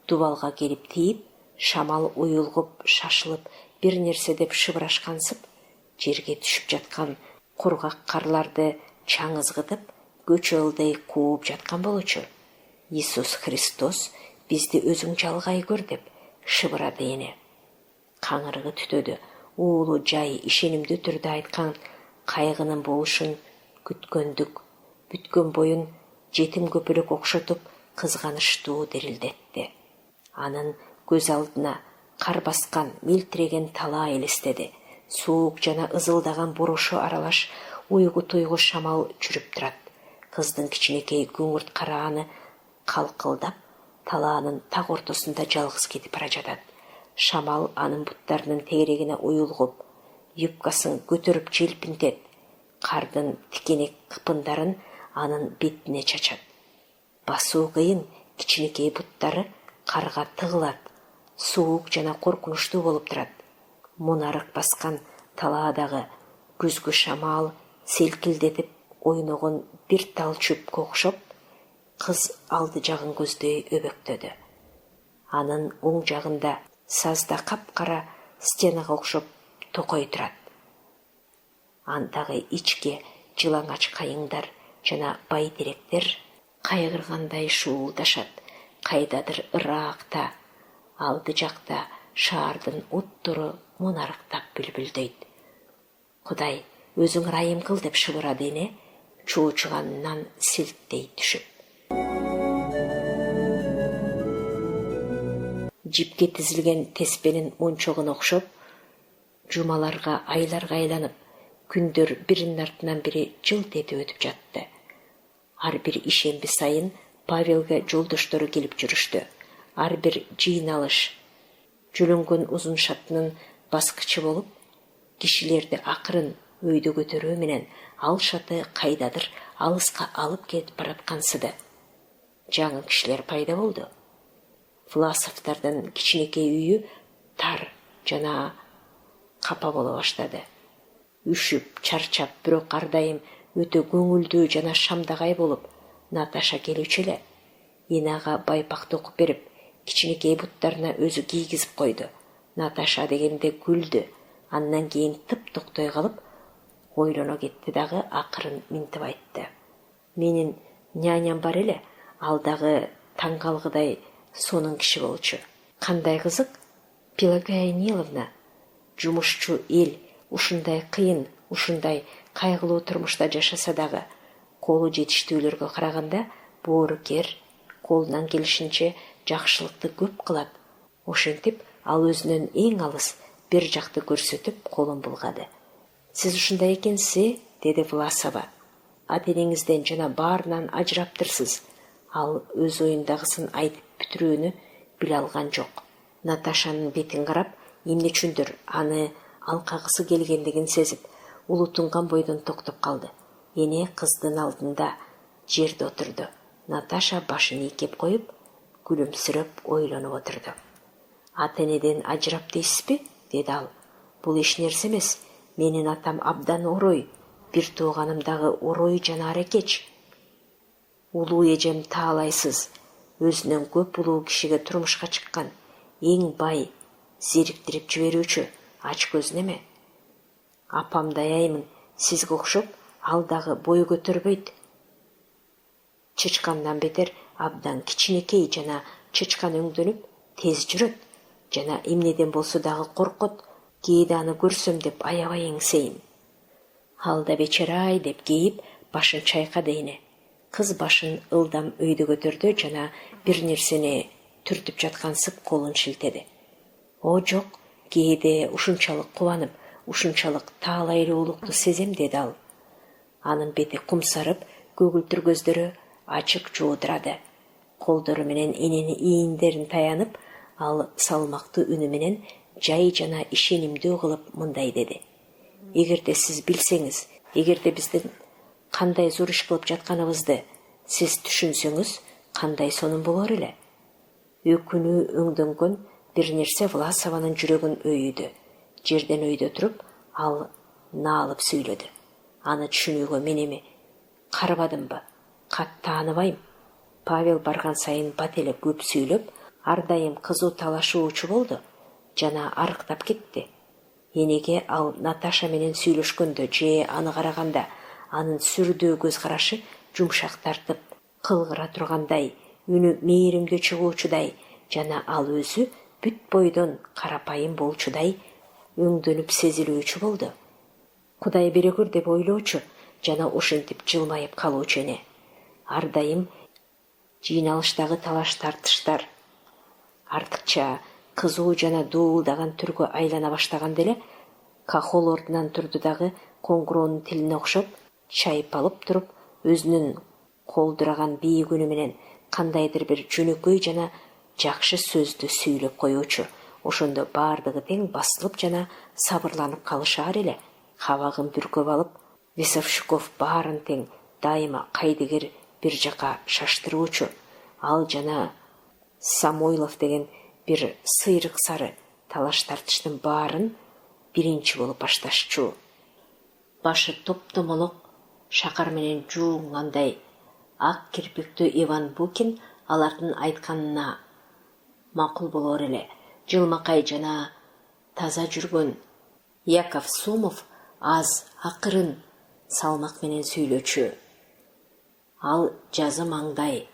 [SPEAKER 1] дубалга келип тийип, шамал уюлгуп, шашылып, бир нерсе деп шыбырашкансып, жерге түшүп жаткан кургак карларды чаңызгытып, көчө ылдый кууп жаткан болчу. Иисус Христос, бизди өзүң жалгай көр, деп шыбырады эне. Каңырыгы түтөдү. Уулу жай ишенимдүү түрдө айткан кайгынын болушун күткөндүк, бүткөн боюн жетим көпөлөк окшотуп, кызганычтуу дирилдетти. Анын көз алдына кар баскан, милтиреген талаа элестеди. Суук жана ызылдаган борошо аралаш уйгу-туйгу шамал жүрүп турат. Кыздын кичинекей күңүрт карааны калкылдап, талаанын так ортосунда жалгыз кетип бара жатат. Шамал анын буттарынын тегерегине уюлгуп, юбкасын көтөрүп желпинтет. Кардын тикенек кыпындарын анын бетине чачат. Басуу кыйын, кичинекей буттары карга тыгылат. Суук жана коркунучтуу болуп турат. Мунарык баскан талаадагы күзгү шамал селкилдетип ойногон бир тал чөпкө окшоп, кыз алды жагын көздөй өбөктөдү. Анын оң жагында сазда капкара стенага окшоп токой турат. Андагы ичке жылаңач кайыңдар жана байдиректер кайгыргандай шуулдашат. Кайдадыр ыраакта, алды жакта шаардын уттуру мунарыктап бүлбүлдөйт. Кудай, өзүң ырайым кыл деп шыбырады эне, чоочуганынан силттей түшүп. Жипке тизилген теспенин мончогуна окшоп, жумаларга, айларга айланып, күндөр биринин артынан бири жылт этип өтүп жатты. Ар бир ишемби сайын Павелге жолдоштору келип жүрүштү. Ар бир жыйналыш жөлөнгөн узун шаттынын баскычы болуп, кишилерди акырын өйдө көтөрүү менен ал шаты кайдадыр алыска алып кетип бараткансыды. Жаңы кишилер пайда болду. Власовдардын кичинекей үйү тар жана капа боло баштады. Үшүп, чарчап, бирок ар дайым өтө көңүлдүү жана шамдагай болуп Наташа келүүчү эле. Энага байпакты окуп берип, кичинекей буттарына өзү кийгизип койду. Наташа дегенде күлдү. Андан кийин тып токтой калып, ойлоно кетти дагы акырын минтип айтты. Менин няням бар эле, ал дагы таң калгыдай сонун киши болчу. Кандай кызык, Пелагея Ниловна, жумушчу эл ушундай кыйын, ушундай кайгылуу турмушта жашаса дагы, колу жетиштүүлөргө караганда боорукер, колунан келишинче жакшылыкты көп кылат. Ошентип, ал өзүнөн эң алыс бир жакты көрсөтүп колун булгады. Сиз ушундай экенсиз, деди Власова. Ата-энеңизден жана баарынан ажыраптырсыз. Ал өз оюндагысын айтып бүтүрүүнү биле алган жок. Наташанын бетин карап, эмне үчүндүр аны алкагысы келгендигин сезип, улутунган бойдон токтоп калды. Эне кыздын алдында жерде отурду. Наташа башын ийкеп коюп, күлүмсүрөп ойлонуп отурду. Ата-энеден ажырап дейсизби? Деди ал. Бул эч нерсе эмес. Менин атам абдан орой, бир тууганым дагы орой жана аракеч. Улуу эжем таалайсыз, өзүнөн көп улуу кишиге турмушка чыккан, эң бай, зериктирип жиберүүчү, ач көз неме. Апамдай аймын, сизге окшоп, ал дагы бой көтөрбөйт. Чычкандан бетер абдан кичинекей жана чычкан өңдөнүп, тез жүрөт, жана эмнеден болсо дагы коркот. Кээде аны көрсөм деп аябай эңсейм. Ал да бечарай деп кейип, башын чайкады эне. Кыз башын ылдам өйдө көтөрдү жана бир нерсени түртүп жаткансып колун шилтеди. О жок, кээде ушунчалык кубанып, ушунчалык таалай элүүлүктү сезем, деди ал. Анын бети кумсарып, көгүлтүр көздөрү ачык жуудурады. Колдору менен энени ийиндерин таянып, ал салмактуу үнү менен жай жана ишенимдүү кылып мындай деди. Эгерде сиз билсеңиз, эгерде биздин кандай зор иш кылып жатканыбызды сиз түшүнсөңүз, кандай сонун болор эле. Өкүнүү өңдөнгөн бир нерсе Власованын жүрөгүн өйүдү. Жерден өйдө туруп, ал наалып сүйлөдү. Аны түшүнүүгө мен эми карбадымбы, кат тааныбайм. Павел барган сайын бат эле көп сүйлөп, ар дайым кызуу талашуучу болду жана арыктап кетти. Энеге ал Наташа менен сүйлөшкөндө же аны караганда анын сүрдүү көз карашы жумшак тартып, кылгыра тургандай, үнү мээримдүү чыгуучудай жана ал өзү бүт бойдон карапайым болчудай өңдөнүп сезилүүчү болду. Кудай берегүр деп ойлоочу жана ошентип жылмайып калуучу эне. Ар дайым жыйналыштагы талаш тартыштар артыкча кызуу жана дуулдаган түргө айлана баштаганда эле Кахол ордунан турду дагы коңгуроонун тилине окшоп чайпалып туруп, өзүнүн колдураган бийик үнү менен кандайдыр бир жөнөкөй жана жакшы сөздү сүйлөп коюучу. Ошондо баардыгы тең басылып жана сабырланып калышаар эле. Кабагын бүркөп алып, Весовщиков баарын тең дайыма кайдыгер бир жака шаштыруучу. Ал жана Самойлов деген бир сыйрык сары талаш тартыштын баарын биринчи болуп башташчу. Башы топтомолок, шакар менен жуунгандай ак кирпиктүү Иван Букин алардын айтканына макул болор эле. Жылмакай жана таза жүргөн Яков Сомов аз акырын салмак менен сүйлөчү. Ал жазы маңдай.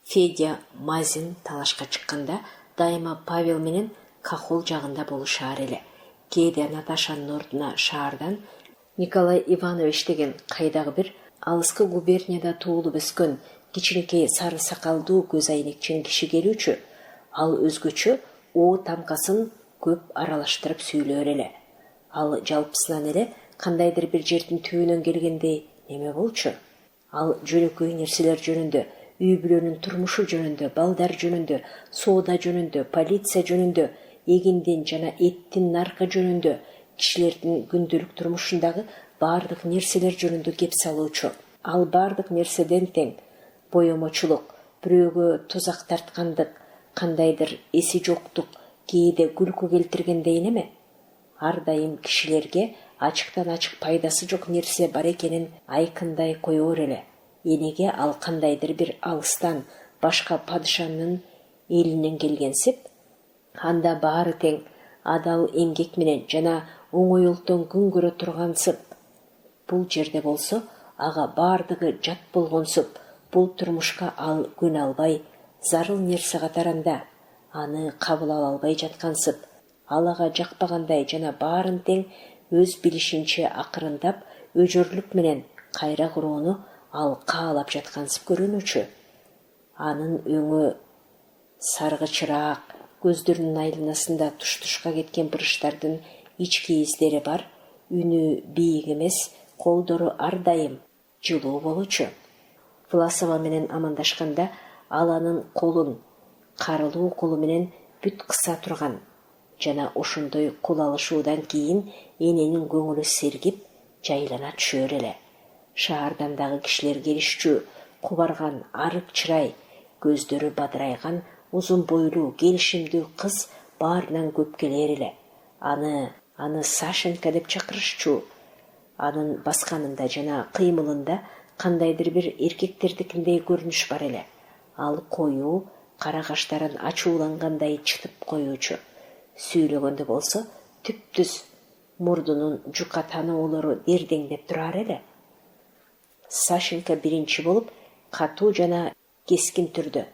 [SPEAKER 1] Федя Мазин талашка чыкканда дайыма Павел менен Кахол жагында болушаар эле. Кээде Наташанын ордуна шаардан Николай Иванович деген кайдагы бир алыскы губернияда туулуп өскөн кичинекей сары сакалдуу көз айнекчен киши келүүчү. Ал өзгөчө о тамкасын көп аралаштырып сүйлөр эле. Ал жалпысынан эле кандайдыр бир жердин түбүнөн келгендей неме болчу. Ал жөнөкөй нерселер жөнүндө, үй бүлөнүн турмушу жөнүндө, балдар жөнүндө, соода жөнүндө, полиция жөнүндө, эгиндин жана эттин наркы жөнүндө, кишилердин күндүлүк турмушундагы баардык нерселер жөнүндө кеп салуучу. Ал баардык нерседен тең боемочулук, бирөөгө тузак тарткандык, кандайдыр эси жоктук, кээде күлкү келтиргендей неме. Ар дайым кишилерге ачыктан ачык пайдасы жок нерсе бар экенин айкындай коёр эле. Энеге ал кандайдыр бир алыстан башка падышанын элинен келгенсип, анда баары тең адал эмгек менен жана оңойлуктан күн көрө тургансып. Бул жерде болсо ага баардыгы жат болгонсуп, бул турмушка ал көнө албай, зарыл нерсе катарында аны кабыл ала албай жаткансып. Ал ага жакпагандай жана баарын тең өз билишинче акырындап, өжөрлүк менен кайра курууну ал каалап жаткансып көрүнүүчү. Анын өңү саргычыраак, көздөрүнүн айланасында туш-тушка кеткен бырыштардын ички издери бар, үнү бийик эмес, колдору ар дайым жылуу болчу. Власова менен амандашканда ал анын колун карылуу колу менен бүт кыса турган жана ошондой кол алышуудан кийин эненин көңүлү сергип, жайлана түшөр эле. Шаардан дагы кишилер келишчү, кубарган арык чырай, көздөрү бадырайган узун бойлуу, келишимдүү кыз баарынан көп келер эле. Аны Сашенька деп чакырышчу. Анын басканында жана кыймылында кандайдыр бир эркектердикиндей көрүнүш бар эле. Ал коюу, кара каштарын ачуулангандай чытып коюучу. Сүйлөгөндө болсо түптүз мурдунун жука тануулору дердеңдеп турар эле. Сашенька биринчи болуп катуу жана кескин түрдө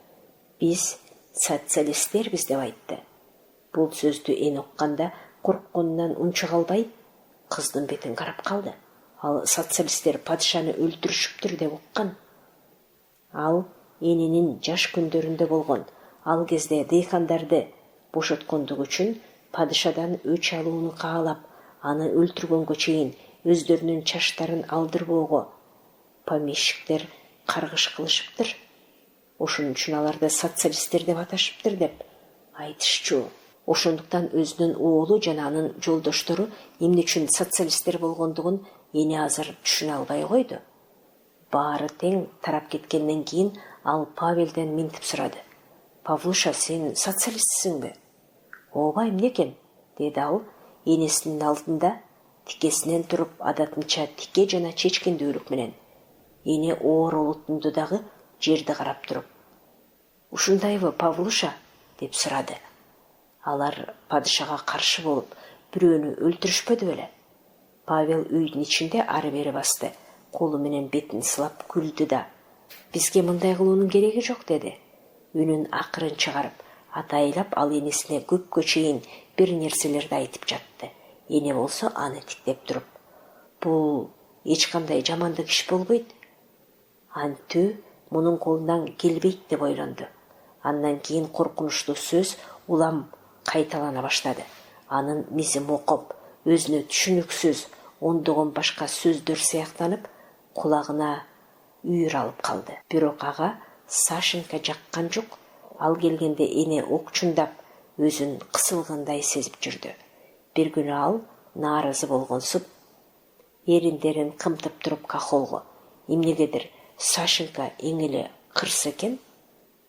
[SPEAKER 1] «Биз социалисттербиз» деп айтты. Бул сөздү эне укканда коркконунан унча калбай кыздын бетин карап калды. Ал социалисттер падышаны өлтүрүшүптүр деп уккан. Ал эненин жаш күндөрүндө болгон. Ал кезде дыйкандарды бошоткондугу үчүн падышадан өч алууну каалап, аны өлтүргөнгө чейин өздөрүнүн чачтарын алдырбоого помещиктер каргыш кылышыптыр. Ошон үчүн аларды социалисттер деп аташыптыр деп айтышчу. Ошондуктан өзүнүн оолу жана анын жолдоштору эмне үчүн социалисттер болгондугун эне азыр түшүнө албай койду. Баары тең тарап кеткенден кийин ал Павелден минтип сурады. «Павлуша, сен социалистсиңби?» «Ооба, эмне экен?» деди ал, энесинин алдында тикесинен туруп, адатынча тике жана чечкиндүүлүк менен. Эне ооролутунду дагы жерди карап туруп. «Ушундайбы, Павлуша?» деп сурады. Алар падышага каршы болуп, бирөөнү өлтүрүшпөдү беле? Павел үйдүн ичинде ары-бери басты, колу менен бетин сылап күлдү да. «Бизге мындай кылуунун кереги жок» деди. Үнүн акырын чыгарып, атайлап ал энесине көпкө чейин бир нерселерди айтып жатты. Эне болсо аны тиктеп туруп. «Бул эч кандай жамандык иш болбойт. Антүү мунун колунан келбейт» деп ойлонду. Андан кийин коркунучтуу сөз улам кайталана баштады. Анын мизи мокоп, өзүнө түшүнүксүз ондогон башка сөздөр сыяктанып, кулагына үйүр алып калды. Бирок ага Сашенька жаккан жок. Ал келгенде эне окчундап, өзүн кысылгандай сезип жүрдү. Бир күнү ал нааразы болгонсуп, эриндерин кымтып туруп Кахолго: «Эмнегедир Сашенька эң эле кырс экен.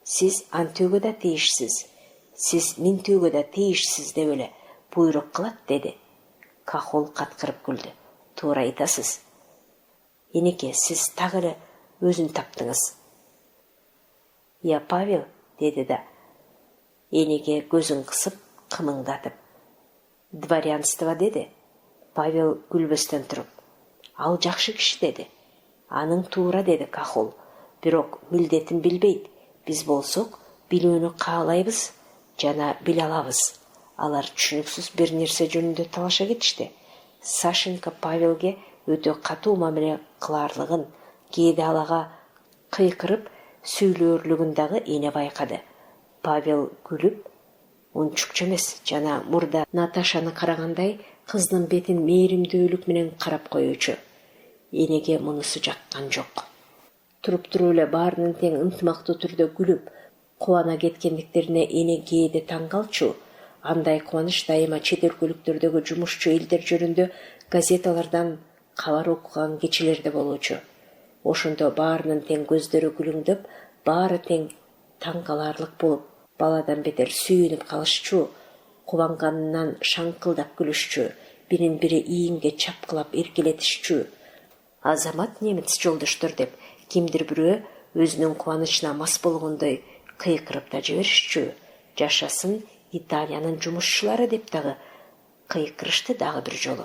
[SPEAKER 1] Сиз антүүгө да тийишсиз, сиз минтүүгө да тийишсиз» деп эле буйрук кылат деди. Кахол каткырып күлдү. «Туура айтасыз. Энеке, сиз так эле өзүн таптыңыз». «Я, Павел», деди да, энеге көзүн кысып, кымыңдатып. «Дворянство» деди. Павел күлбөстөн туруп. «Ал жакшы киши» деди. «Аның туура» деди Кахол. «Бирок милдетин билбейт. Биз болсок билүүнү каалайбыз жана биле алабыз». Алар түшүнүксүз бир нерсе жөнүндө талаша кетишти. Сашенька Павелге өтө катуу мамиле кыларлыгын, кээде алага кыйкырып сүйлөөрлүгүн дагы эне байкады. Павел күлүп, унчукчу эмес жана мурда Наташаны карагандай кыздын бетин мээримдүүлүк менен карап коюучу. Энеге мунусу жаккан жок. Туруп эле баарынын тең ынтымактуу түрдө күлүп, кубана кеткендиктерине эне кээде таң калчу. Андай кубаныч дайыма чет өлкөлүктөрдөгү жумушчу элдер жөнүндө газеталардан кабар окуган кечилерде болчу. Ошондо баарынын тең көздөрү күлүңдөп, баары тең таң каларлык болуп, баладан бетер сүйүнүп калышчу, кубанганынан шаңкылдап күлүшчү, бирин бири ийинге чапкылап эркелетишчү. Азамат немец жолдоштор деп кимдир бирөө өзүнүн кубанычына мас болгондой кыйкырып да жиберишчү. Жашасын Италиянын жумушчулары деп дагы кыйкырышты дагы бир жолу.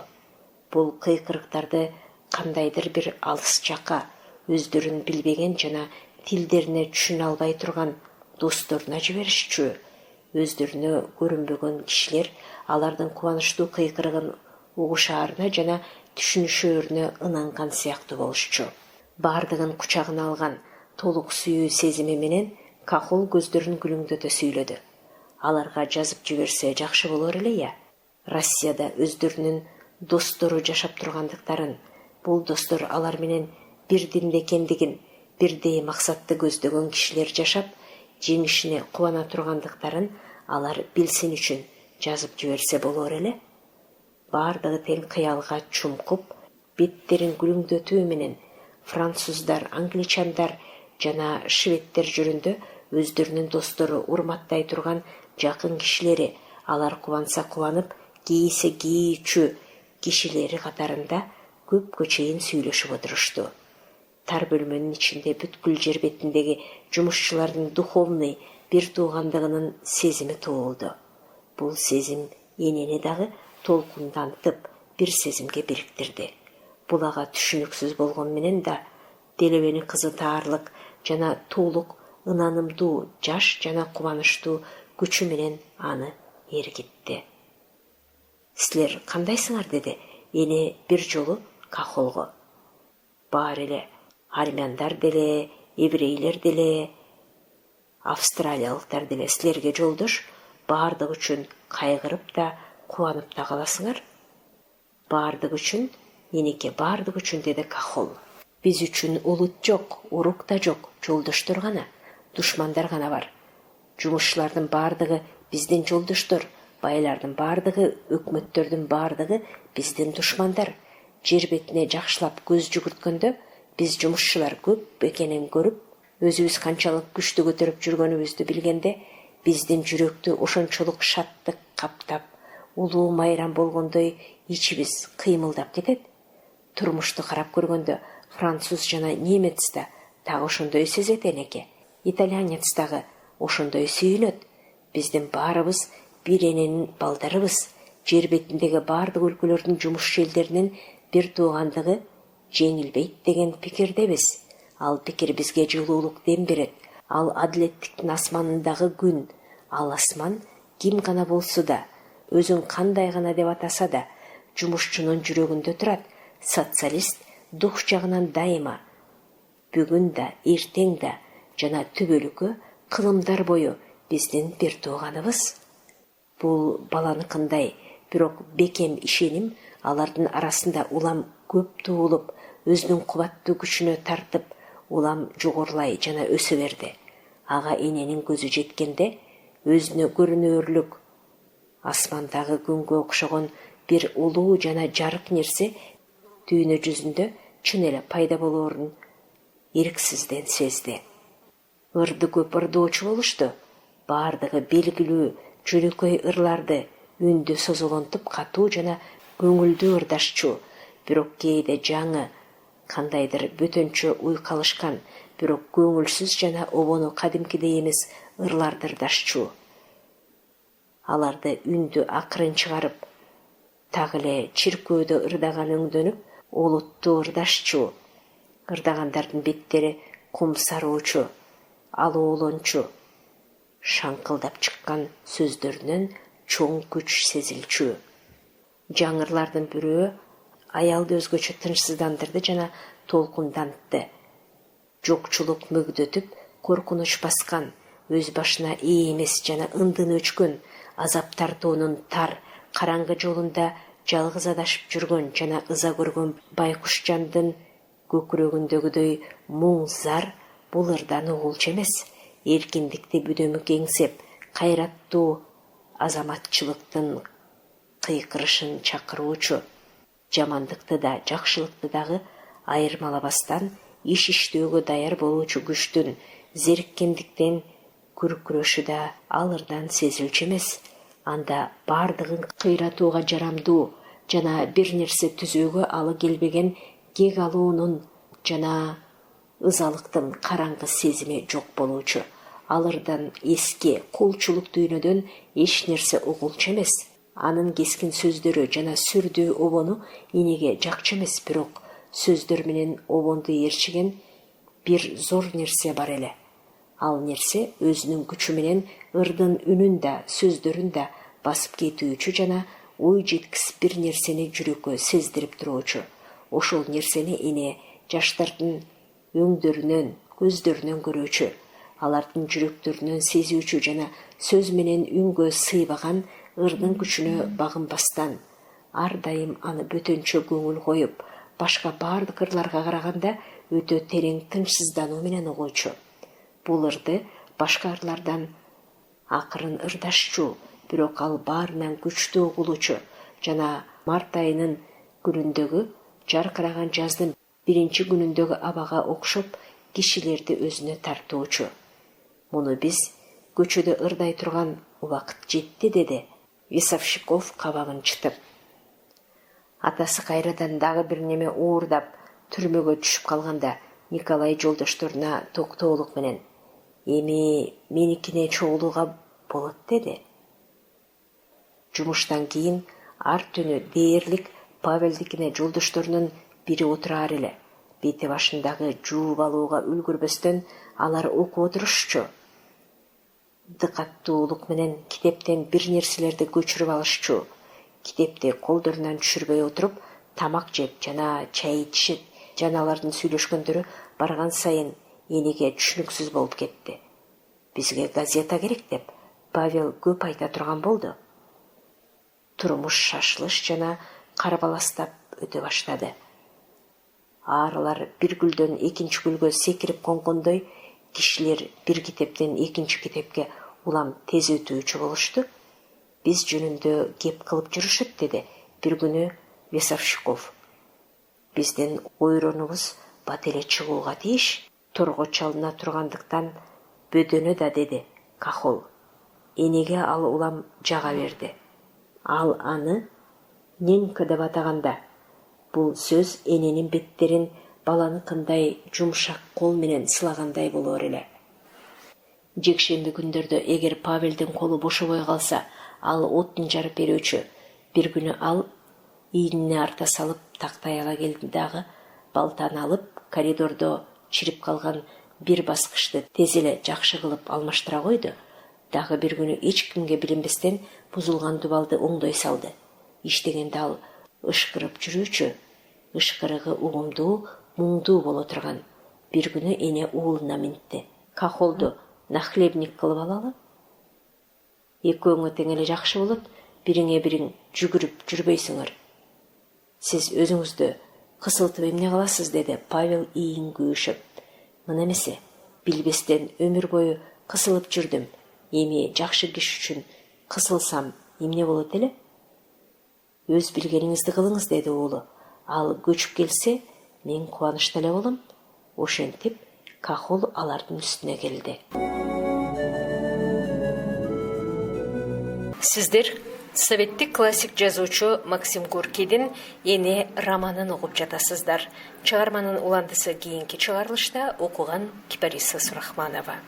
[SPEAKER 1] Бул кыйкырыктарды кандайдыр бир алыс жака, өздөрүн билбеген жана тилдерине түшүнө албай турган досторуна жиберишчү. Өздөрүнө көрүнбөгөн кишилер алардын кубанычтуу кыйкырыгын угушаарына жана түшүнүшөөрүнө ынанган сыяктуу болушчу. Бардыгын кучагына алган толук сүйүү сезими менен Кахол көздөрүн күлүңдөтө сүйлөдү. Аларга жазып жиберсе жакшы болор эле, я. Россияда өздөрүнүн достору жашап тургандыктарын, бул достор алар менен бирдин экендигин, бирдей максатты көздөгөн кишилер жашап, жеңишине кубана тургандыктарын алар билсин үчүн жазып жиберсе болор эле. Бардыгы тең кыялга чумкуп, беттерин күлүңдөтүү менен француздар, англичандар жана шведтер жөрүндө өздөрүнүн достору, урматтай турган жакын кишилери, алар кубанса кубанып, кейисе кейичү кишилери катарында көпкө чейин сүйлөшүп отурушту. Тар бөлмөнүн ичинде бүткүл жер бетиндеги жумушчулардын духовный бир туугандыгынын сезими туулду. Бул сезим энени дагы толкундантып, бир сезимге бириктирди. Бул ага түшүнүксүз болгон менен да делебени кызытаарлык жана туулук ынанымдуу, жаш жана кубанычтуу күчү менен аны эргитти. Силер кандайсыңар, деди эне бир жолу Кахолго. Баары эле армяндар деле, еврейлер деле, австралиялыктар деле силерге жолдош, баардыгы үчүн кайгырып да, кубанып да каласыңар. Баардыгы үчүн, энеке, баардыгы үчүн, деди Кахол. Биз үчүн улут жок, урук да жок, жолдоштор гана, душмандар гана бар. Жумушчулардын баардыгы биздин жолдоштор, байлардын баардыгы, өкмөттөрдүн баардыгы биздин душмандар. Жер бетине жакшылап көз жүгүрткөндө, биз жумушчулар көп экенин көрүп, өзүбүз канчалык күчтүү көтөрүп жүргөнүбүздү билгенде, биздин жүрөктү ошончолук шаттык каптап, улуу майрам болгондой ичибиз кыймылдап кетет. Турмушту карап көргөндө, француз жана немец да так ошондой сезет энеке. Итальянец дагы ошондой сүйүнөт. Биздин баарыбыз бир эненин балдарыбыз. Жер бетиндеги баардык өлкөлөрдүн жумушчу элдеринин бир туугандыгы жеңилбейт деген пикирдебиз. Ал пикир бизге жылуулук дем берет. Ал адилеттиктин асманындагы күн. Ал асман ким гана болсо да, өзүн кандай гана деп атаса да, жумушчунун жүрөгүндө турат. Социалист дух жагынан дайыма, бүгүн да, эртең да жана түбөлүккө кылымдар бою биздин бир тууганыбыз. Бул баланыкындай, бирок бекем ишеним алардын арасында улам көп туулуп, өзүнүн кубаттуу күчүнө тартып, улам жогорулай жана өсө берди. Ага эненин көзү жеткенде, өзүнө көрүнөрлүк асмандагы күнгө окшогон бир улуу жана жарык нерсе дүйнө жүзүндө чын эле пайда болоорун эрксизден сезди. Ырды көп ырдоочу болушту. Бардыгы белгилүү жөнөкөй ырларды үндү созолонтуп катуу жана көңүлдүү ырдашчу, бирок кээде жаңы, кандайдыр бөтөнчө уйкалышкан, бирок көңүлсүз жана обону кадимкидей эмес ырларды ырдашчу. Аларды үндү акырын чыгарып, так эле чиркөөдө ырдаган өңдөнүп, олуттуу ырдашчу. Ырдагандардын беттери кум саруучу, алоолончу, шаңкылдап чыккан сөздөрүнөн чоң күч сезилчү. Жаңырлардын бирөө аялды өзгөчө тынчсыздандырды жана толкундантты. Жокчулук мөгдөтүп, коркунуч баскан, өз башына ээ эмес жана ындын өчкөн, азап тартуунун тар, караңгы жолунда жалгыз адашып жүргөн жана ыза көргөн байкуш жандын көкүрөгүндөгүдөй муң зар бул ырдан угулчу эмес, эркиндикти бүдөмүк эңсеп, кайраттуу азаматчылыктын кыйкырышын чакыруучу, жамандыкты да, жакшылыкты дагы айырмалабастан иш иштөөгө даяр болуучу күчтүн зериккендиктен күркүрөшү да ал ырдан сезилчү эмес. Анда бардыгын кыйратууга жарамдуу жана бир нерсе түзүүгө алы келбеген кек алуунун жана ызалыктын караңгы сезими жок болуучу. Ал ырдан эски кулчулук дүйнөдөн эч нерсе угулчу эмес. Анын кескин сөздөрү жана сүрдүү обону энеге жакчу эмес, бирок сөздөр менен обонду ээрчиген бир зор нерсе бар эле. Ал нерсе өзүнүн күчү менен ырдын үнүн да, сөздөрүн да басып кетүүчү жана ой жеткисип бир нерсени жүрөккө сездирип туруучу. Ошол нерсени эне жаштардын өңдөрүнөн, көздөрүнөн көрүүчү, алардын жүрөктөрүнөн сезүүчү жана сөз менен үнгө сыйбаган ырдын күчүнө багынбастан, ар дайым аны бөтөнчө көңүл коюп, башка бардык ырларга караганда өтө терең тынчсыздануу менен угуучу. Бул ырды башка ырлардан акырын ырдашчу, бирок ал баарынан күчтүү угулуучу жана март айынын күнүндөгү жаркыраган жаздын биринчи күнүндөгү абага окшоп кишилерди өзүнө тартуучу. Муну биз көчөдө ырдай турган убакыт жетти, деди Весовщиков кабагын чытып. Атасы кайрадан дагы бир неме уурдап түрмөгө түшүп калганда Николай жолдошторуна токтоолук менен: «Эми меникине чогулууга болот», деди. Жумуштан кийин ар түнү дээрлик Павелдикине жолдошторунун бири отураар эле. Бети башындагы жууп алууга үлгүрбөстөн алар окуп отурушчу. Дыкаттуулук менен китептен бир нерселерди көчүрүп алышчу. Китепти колдорунан түшүрбөй отуруп тамак жеп жана чай ичишет. Жана алардын сүйлөшкөндөрү барган сайын энеге түшүнүксүз болуп кетти. Бизге газета керек деп Павел көп айта турган болду. Турмуш шашылыш жана карбаластап өтө баштады. Аарылар бир гүлдөн экинчи гүлгө секирип конгондой, кишилер бир китептен экинчи китепке улам тез өтүүчү болушту. Биз жөнүндө кеп кылып жүрүшөт, деди бир күнү Весовщиков. Биздин ойронубуз бат эле чыгууга тийиш, торго чалына тургандыктан бөдөнө да, деди Кахол. Энеге ал улам жага берди. Ал аны Ненька деп атаганда, бул сөз эненин беттерин баланыкындай жумшак кол менен сылагандай болор эле. Жекшемби күндөрдө эгер Павелдин колу бошобой калса, ал оттун жарып берүүчү. Бир күнү ал ийнине арта салып тактай ала келди дагы балтаны алып коридордо чирип калган бир баскычты тез эле жакшы кылып алмаштыра койду. Дагы бир күнү эч кимге билинбестен бузулган дубалды оңдой салды. Иштегенде ал ышкырып жүрүүчү, ышкырыгы угумдуу, муңдуу боло турган. Бир күнү эне уулуна минтти. Кахолду нахлебник кылып алалы. Экөөңө тең эле жакшы болот, бириңе бириң жүгүрүп жүрбөйсүңөр. Сиз өзүңүздү кысылтып эмне кыласыз, деди Павел ийин күйүшүп. Мына эмесе, билбестен өмүр бою кысылып жүрдүм. Эми жакшы киши үчүн кысылсам эмне болот эле? Өз билгениңизди кылыңыз, деди уулу. Ал көчүп келсе, мен кубанычта эле болом. Ошентип Кахол алардын үстүнө келди. Сиздер советтик классик жазуучу Максим Горкийдин «Эне» романын угуп жатасыздар. Чыгарманын уландысы кийинки чыгарылышта окуган Кипариса Сурахманова.